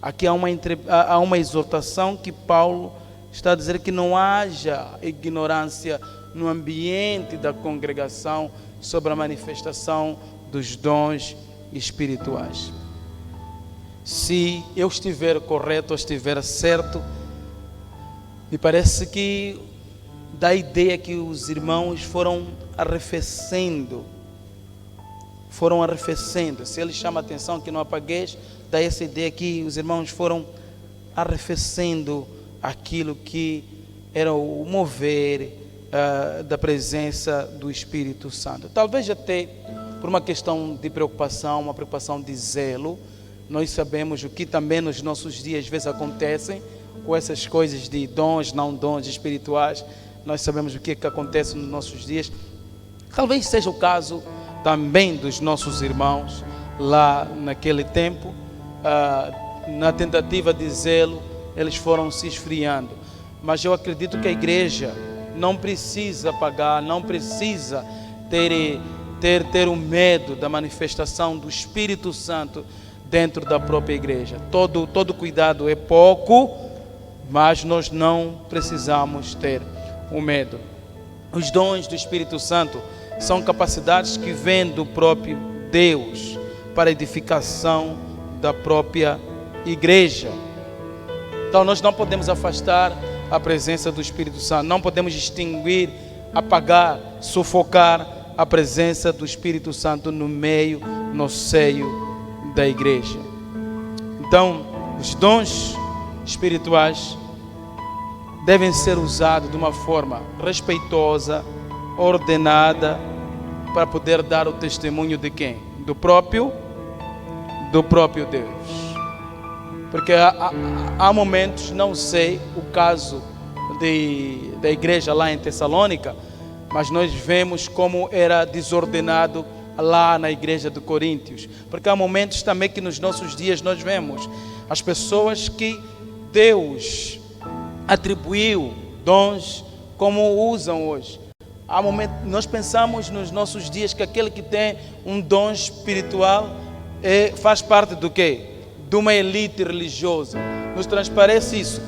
Aqui há uma exortação que Paulo está a dizer que não haja ignorância no ambiente da congregação sobre a manifestação dos dons espirituais. Se eu estiver correto ou estiver certo, me parece que dá a ideia que os irmãos foram arrefecendo. Se ele chama a atenção que não apagueis, dá essa ideia que os irmãos foram arrefecendo aquilo que era o mover da presença do Espírito Santo. Talvez até por uma questão de preocupação, uma preocupação de zelo. Nós sabemos o que também nos nossos dias às vezes acontecem com essas coisas de dons, não dons espirituais. Nós sabemos o que acontece nos nossos dias. Talvez seja o caso também dos nossos irmãos lá naquele tempo. Na tentativa de zelo, eles foram se esfriando. Mas eu acredito que a igreja não precisa apagar, não precisa ter o medo da manifestação do Espírito Santo dentro da própria igreja. Todo cuidado é pouco, mas nós não precisamos ter o medo. Os dons do Espírito Santo são capacidades que vêm do próprio Deus para a edificação da própria igreja. Então nós não podemos afastar a presença do Espírito Santo, não podemos extinguir, apagar, sufocar a presença do Espírito Santo no seio da igreja. Então, os dons espirituais devem ser usados de uma forma respeitosa, ordenada, para poder dar o testemunho de quem? Do próprio Deus. Porque há momentos, não sei o caso da igreja lá em Tessalônica, mas nós vemos como era desordenado lá na igreja de Coríntios. Porque há momentos também que nos nossos dias nós vemos as pessoas que Deus atribuiu dons como usam hoje. Há momentos, nós pensamos nos nossos dias que aquele que tem um dom espiritual faz parte do quê? De uma elite religiosa. Nos transparece isso.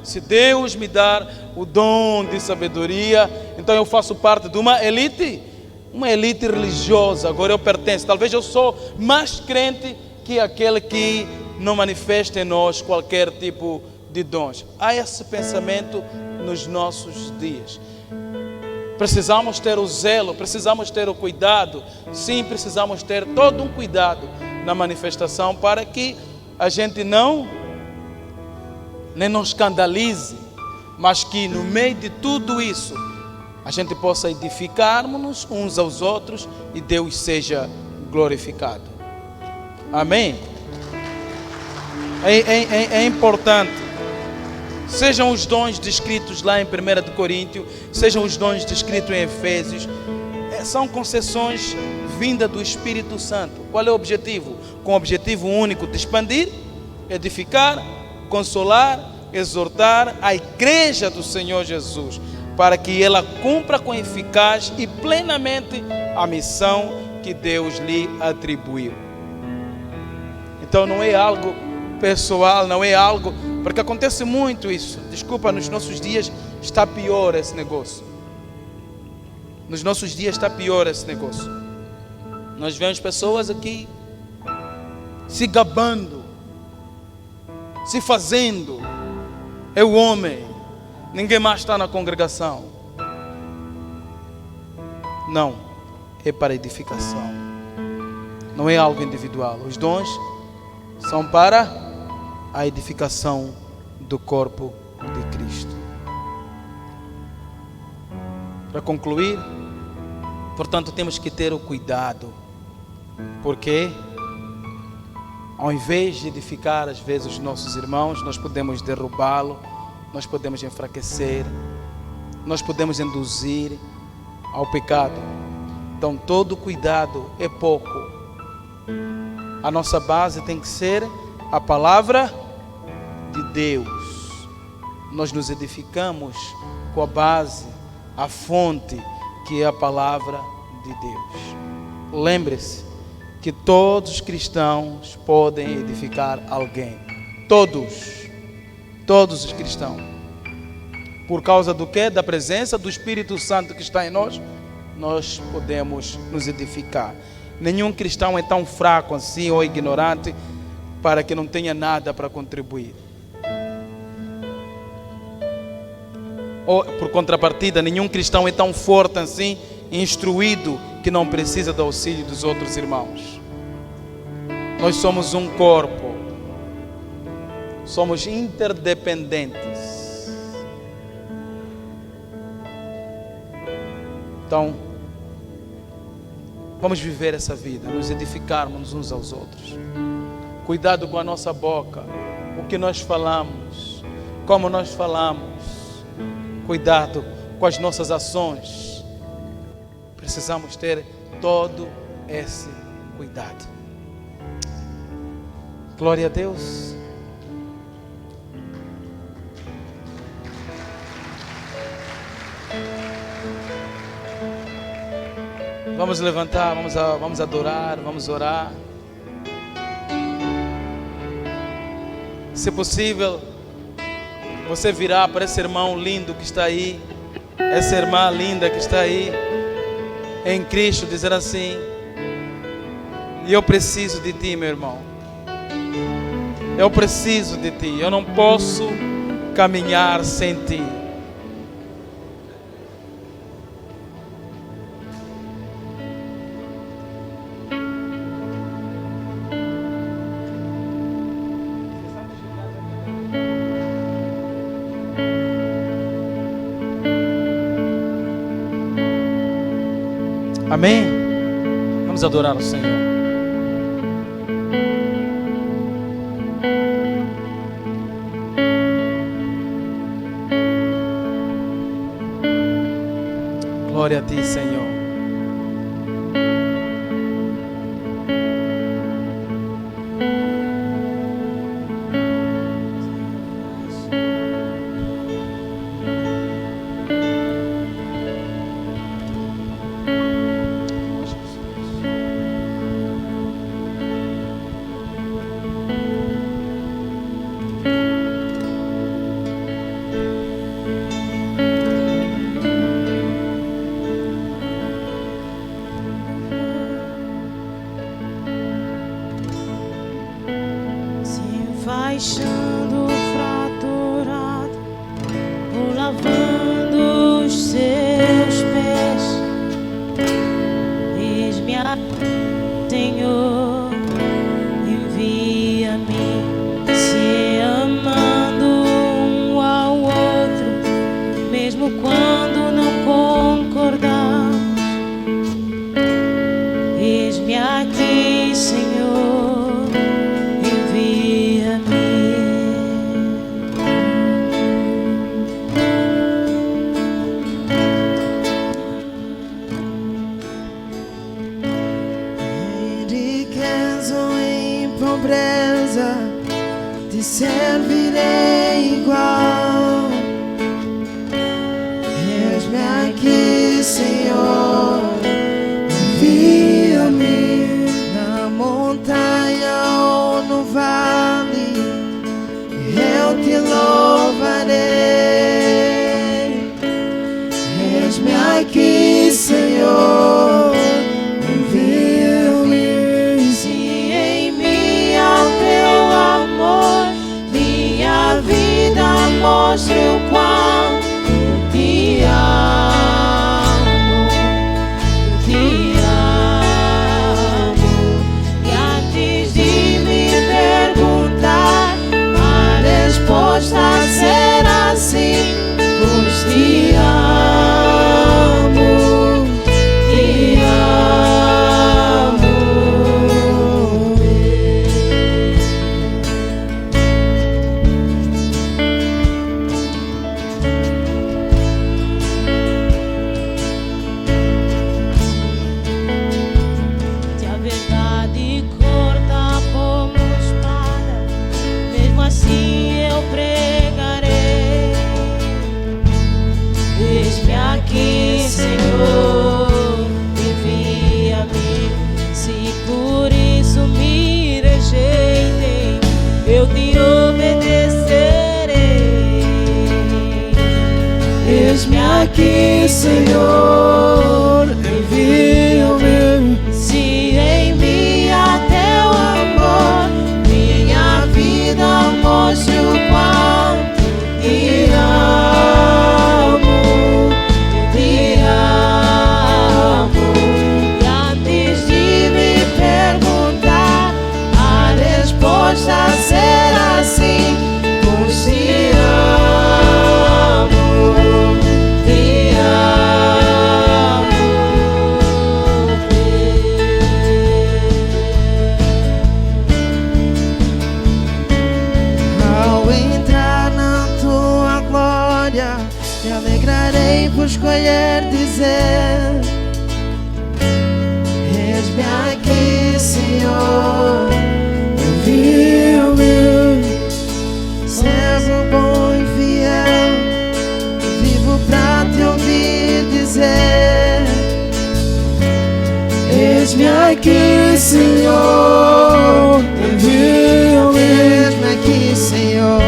Se Deus me dar o dom de sabedoria, então eu faço parte de uma elite religiosa. Agora eu pertenço. Talvez eu sou mais crente que aquele que não manifesta em nós qualquer tipo de dons. Há esse pensamento nos nossos dias. Precisamos ter o zelo, precisamos ter o cuidado. Sim, precisamos ter todo um cuidado na manifestação para que a gente nem nos escandalize, mas que no meio de tudo isso a gente possa edificar-nos uns aos outros e Deus seja glorificado. Amém? É importante. Sejam os dons descritos lá em 1 Coríntios, sejam os dons descritos em Efésios, são concessões vindas do Espírito Santo. Qual é o objetivo? Com o objetivo único de expandir, edificar, consolar, exortar a igreja do Senhor Jesus, para que ela cumpra com eficaz e plenamente a missão que Deus lhe atribuiu. Então não é algo pessoal, não é algo... Porque acontece muito isso. Desculpa, nos nossos dias está pior esse negócio. Nos nossos dias está pior esse negócio. Nós vemos pessoas aqui se gabando, se fazendo. É o homem. Ninguém mais está na congregação. Não. É para edificação. Não é algo individual. Os dons são para a edificação do corpo de Cristo. Para concluir, portanto, temos que ter o cuidado. Por quê? Ao invés de edificar às vezes os nossos irmãos, nós podemos derrubá-lo, nós podemos enfraquecer, nós podemos induzir ao pecado. Então todo cuidado é pouco. A nossa base tem que ser a palavra de Deus. Nós nos edificamos com a base, a fonte, que é a palavra de Deus. Lembre-se que todos os cristãos podem edificar alguém. Todos os cristãos. Por causa do quê? Da presença do Espírito Santo que está em nós, nós podemos nos edificar. Nenhum cristão é tão fraco assim ou ignorante para que não tenha nada para contribuir. Ou, por contrapartida, nenhum cristão é tão forte assim, instruído, que não precisa do auxílio dos outros irmãos. Nós somos um corpo, somos interdependentes. Então, vamos viver essa vida, nos edificarmos uns aos outros. Cuidado com a nossa boca, o que nós falamos, como nós falamos. Cuidado com as nossas ações. Precisamos ter todo esse cuidado. Glória a Deus. Vamos levantar, vamos adorar, vamos orar. Se possível, você virá para esse irmão lindo que está aí, essa irmã linda que está aí, em Cristo, dizer assim: eu preciso de ti, meu irmão. Eu preciso de ti. Eu não posso caminhar sem ti. Amém? Vamos adorar o Senhor. Glória a ti, Senhor. Baixando fraturado, ou lavando os seus pés. Eis-me, Senhor, envia-me, se amando um ao outro, mesmo quando não concordamos. Eis-me aqui, Senhor. Te servirei igual. Eis-me aqui, Senhor, envia-me na montanha ou no vale, eu te louvarei. Eis-me aqui, Senhor, envia-me. Se em mim ao teu amor minha vida mostre o quanto eu te amo, e antes de me perguntar, a resposta será sim, pois te amo, te amo. Eis-me aqui, Senhor, envia-me. Se em mim há teu amor, minha vida mostre o quanto te amo, te amo. E antes de me perguntar, a resposta será sim, pois te amo, te amo. Ao entrar na tua glória, me alegrarei por escolher dizer: eis-me aqui, Senhor, Envia-me. servo bom e fiel, vivo pra te ouvir dizer: Eis-me aqui, Senhor, envia-me. eis-me aqui, Senhor,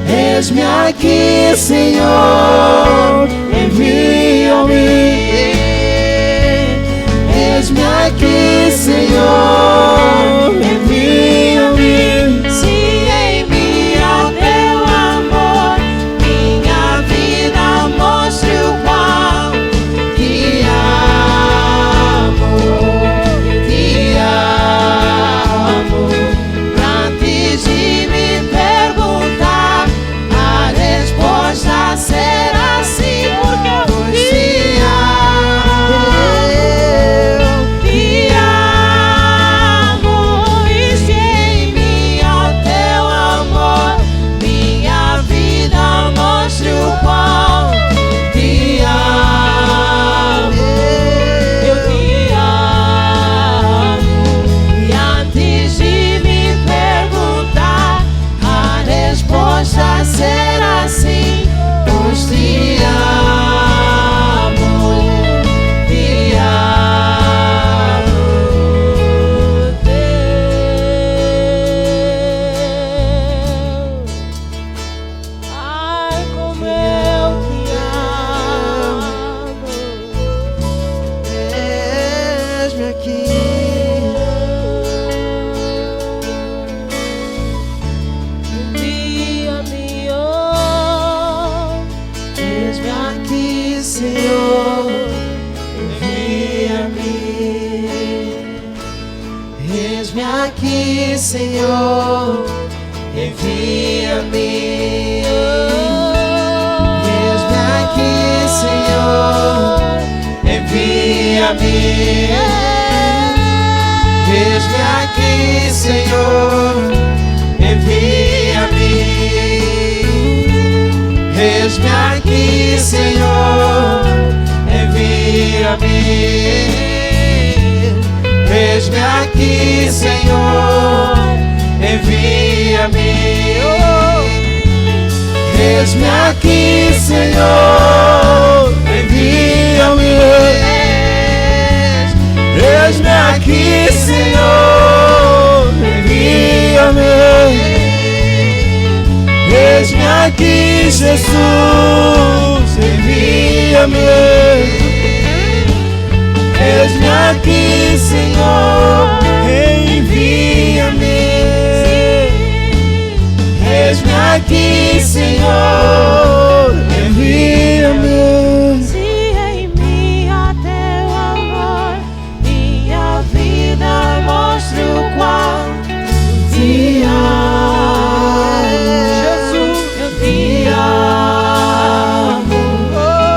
Eis-me aqui, Senhor, envia-me. Eis-me aqui, Senhor, envia-me. Se em mim há teu amor, minha vida mostre o quanto te amo, te amo. Antes de me perguntar, a resposta será sim, porque eu te amo, te amo. E se em mim há teu amor, minha vida mostre o quanto te amo, eu te amo. E antes de me perguntar, a resposta será sim, pois te amo, te amo, Deus. Ai, como eu te amo. eis-me aqui. Envia-me, oh, Eis-me aqui, Senhor, envia-me. Eis-me aqui, Senhor, envia-me. Eis-me aqui, Senhor, envia-me. Eis-me aqui, Senhor, envia-me. Eis-me aqui, Senhor, envia-me. Eis-me aqui, Senhor, envia-me. Eis-me aqui, Senhor, envia-me. Eis-me aqui, Senhor, envia-me. Eis-me aqui, Jesus, envia-me. Eis-me aqui, Senhor, envia-me. Eis-me aqui, Senhor, envia-me. se em mim há teu amor, minha vida mostre o quanto te amo, Jesus, eu te amo.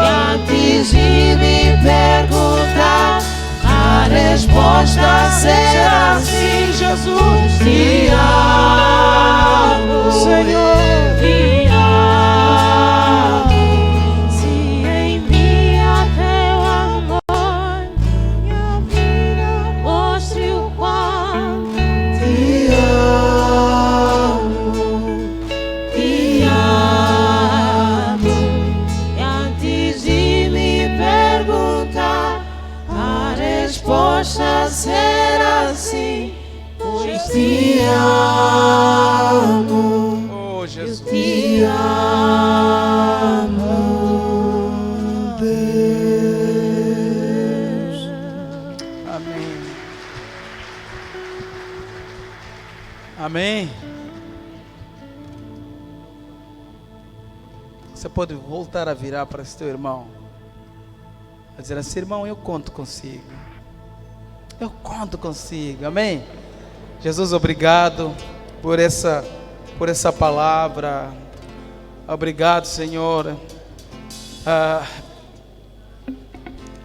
E antes de me perguntar, a resposta será sim, Jesus, te amo, Senhor. te amo. Se em mim há teu amor, minha vida mostre o quanto Te amo. te amo. E antes de me perguntar, a resposta será sim, pois te amo, Oh, Jesus. te amo. Amém. Você pode voltar a virar para esse teu irmão, a dizer assim: irmão, eu conto consigo. Eu conto consigo. Amém. Jesus, obrigado por essa palavra. Obrigado, Senhor,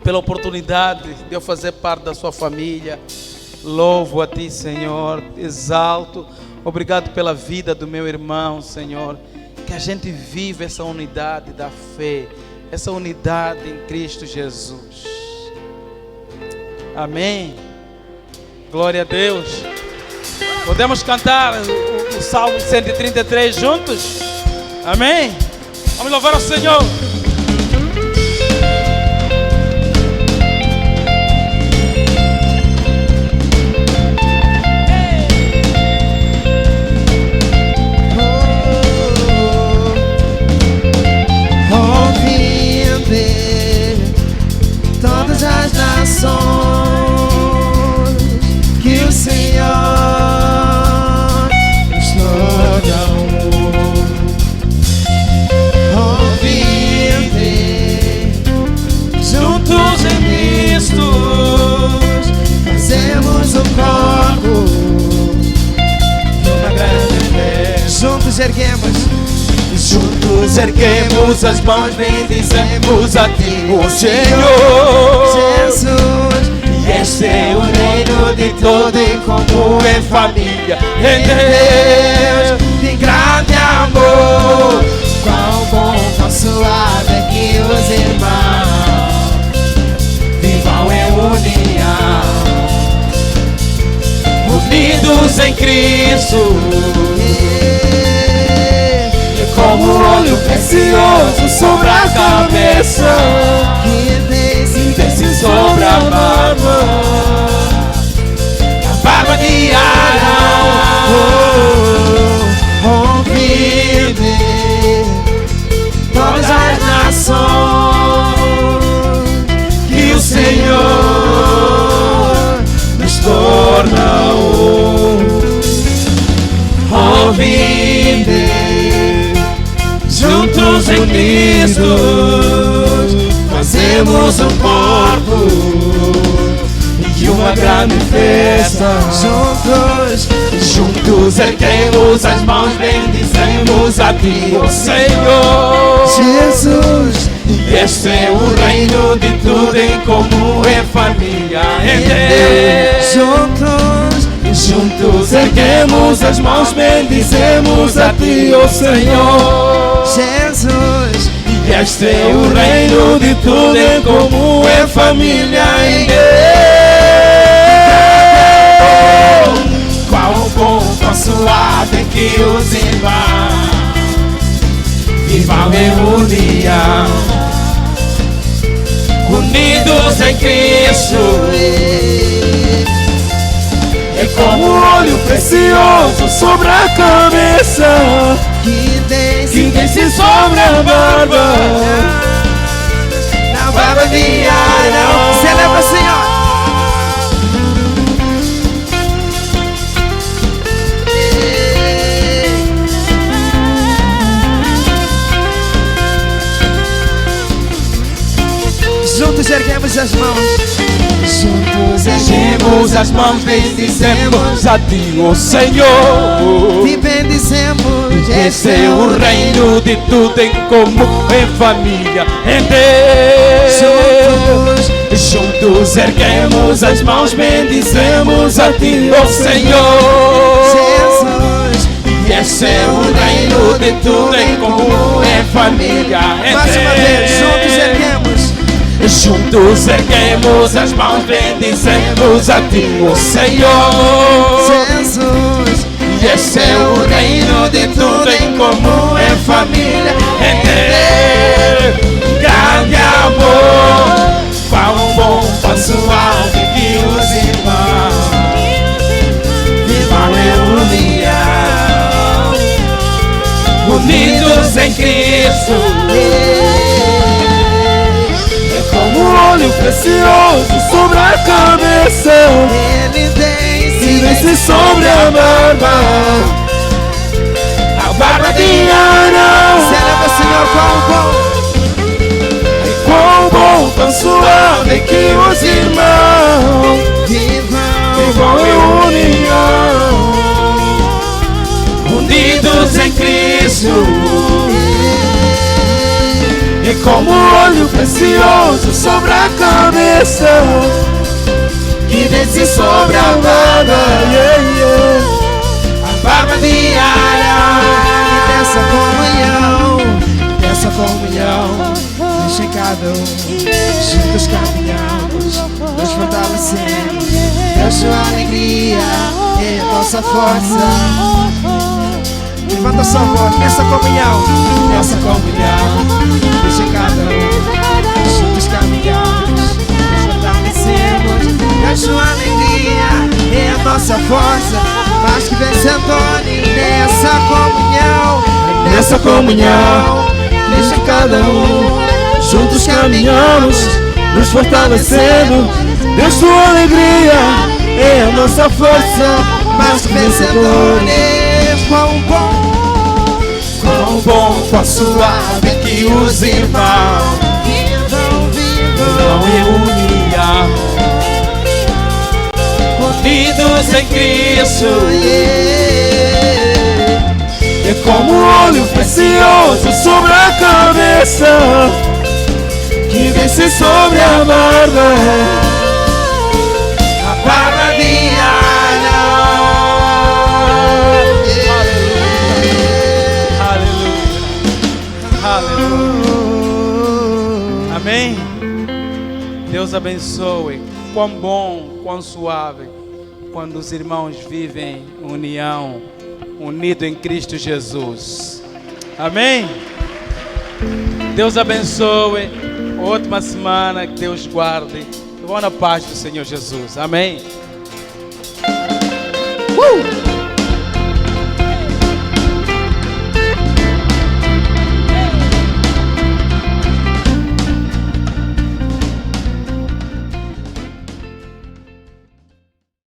pela oportunidade de eu fazer parte da sua família. Louvo a Ti, Senhor, exalto. Obrigado pela vida do meu irmão, Senhor. Que a gente viva essa unidade da fé, essa unidade em Cristo Jesus. Amém. Glória a Deus. Podemos cantar o Salmo 133 juntos? Amém. Vamos louvar ao Senhor. Todas as nações que o Senhor nos torna ouvinte, juntos em Cristo fazemos um corpo, uma grande fé. Juntos erguemos as mãos, bendizemos a Ti, o Senhor Jesus. E este é o reino de todo e comum em família, em Deus de grande amor. Quão bom, quão suave é que os irmãos vivam em união, unidos em Cristo. Como óleo precioso sobre a cabeça, que desce sobre a barba de Arão. Ouvide todas as nações que o Senhor nos torna. Ouvide juntos em Cristo fazemos um corpo e uma grande festa. Juntos erguemos as mãos, bendizemos a Ti, o Senhor Jesus. E este é o reino de tudo em comum, em família, em Deus. Juntos erguemos as mãos, bendizemos a Ti, ó Senhor Jesus. E este é o reino de tudo em comum, em família, em Deus. Qual bom, qual suave que os irmãos vivam em união, unidos em Cristo. É como óleo precioso sobre a cabeça, que desce sobre a barba, na barba de Arão. Celebra, Senhor. Juntos erguemos as mãos. Juntos erguemos as mãos, bendizemos a Ti, o Senhor. Te bendizemos. Este é o reino de tudo em comum, em família, em Deus. Juntos erguemos as mãos, bendizemos a Ti, o Senhor Jesus. E este é o reino de tudo em comum, em família, em Deus. Mais uma vez, juntos erguemos. Juntos erguemos as mãos, bendizemos a Ti, o Senhor Jesus. E este é o reino de tudo em comum, em família, em Deus. Grande amor, qual bom, qual suave que os irmãos vivam em união, unidos em Cristo. Como óleo precioso sobre a cabeça, Ele desce desce sobre a barba. A barba de Arão. Celebra, Senhor, Quão bom, tão suave que os irmãos vivam em união, unidos em Cristo. E como óleo precioso sobre a cabeça, que desce sobre a barba, a barba de Arão. Dessa comunhão, deixa cada um, juntos caminhamos, nos fortalecemos, da sua alegria e a nossa força. Levanta sua voz nessa comunhão, deixa cada um, juntos caminhamos, nos fortalecemos, da sua alegria e a nossa força. Mais que vencedores nessa comunhão, deixa cada um, juntos caminhamos, nos fortalecendo. Deus, tua alegria é a nossa força. Mais que vencedores, quão bom, quão suave que os irmãos vivam em união, unidos em Cristo. É como óleo precioso sobre a cabeça, que desce sobre a barba, a barba de Aleluia. Aleluia. Amém. Deus abençoe. Quão bom, quão suave, quando os irmãos vivem em união, unido em Cristo Jesus. Amém. Deus abençoe. Ótima semana, que Deus guarde. Vão na paz do Senhor Jesus. Amém.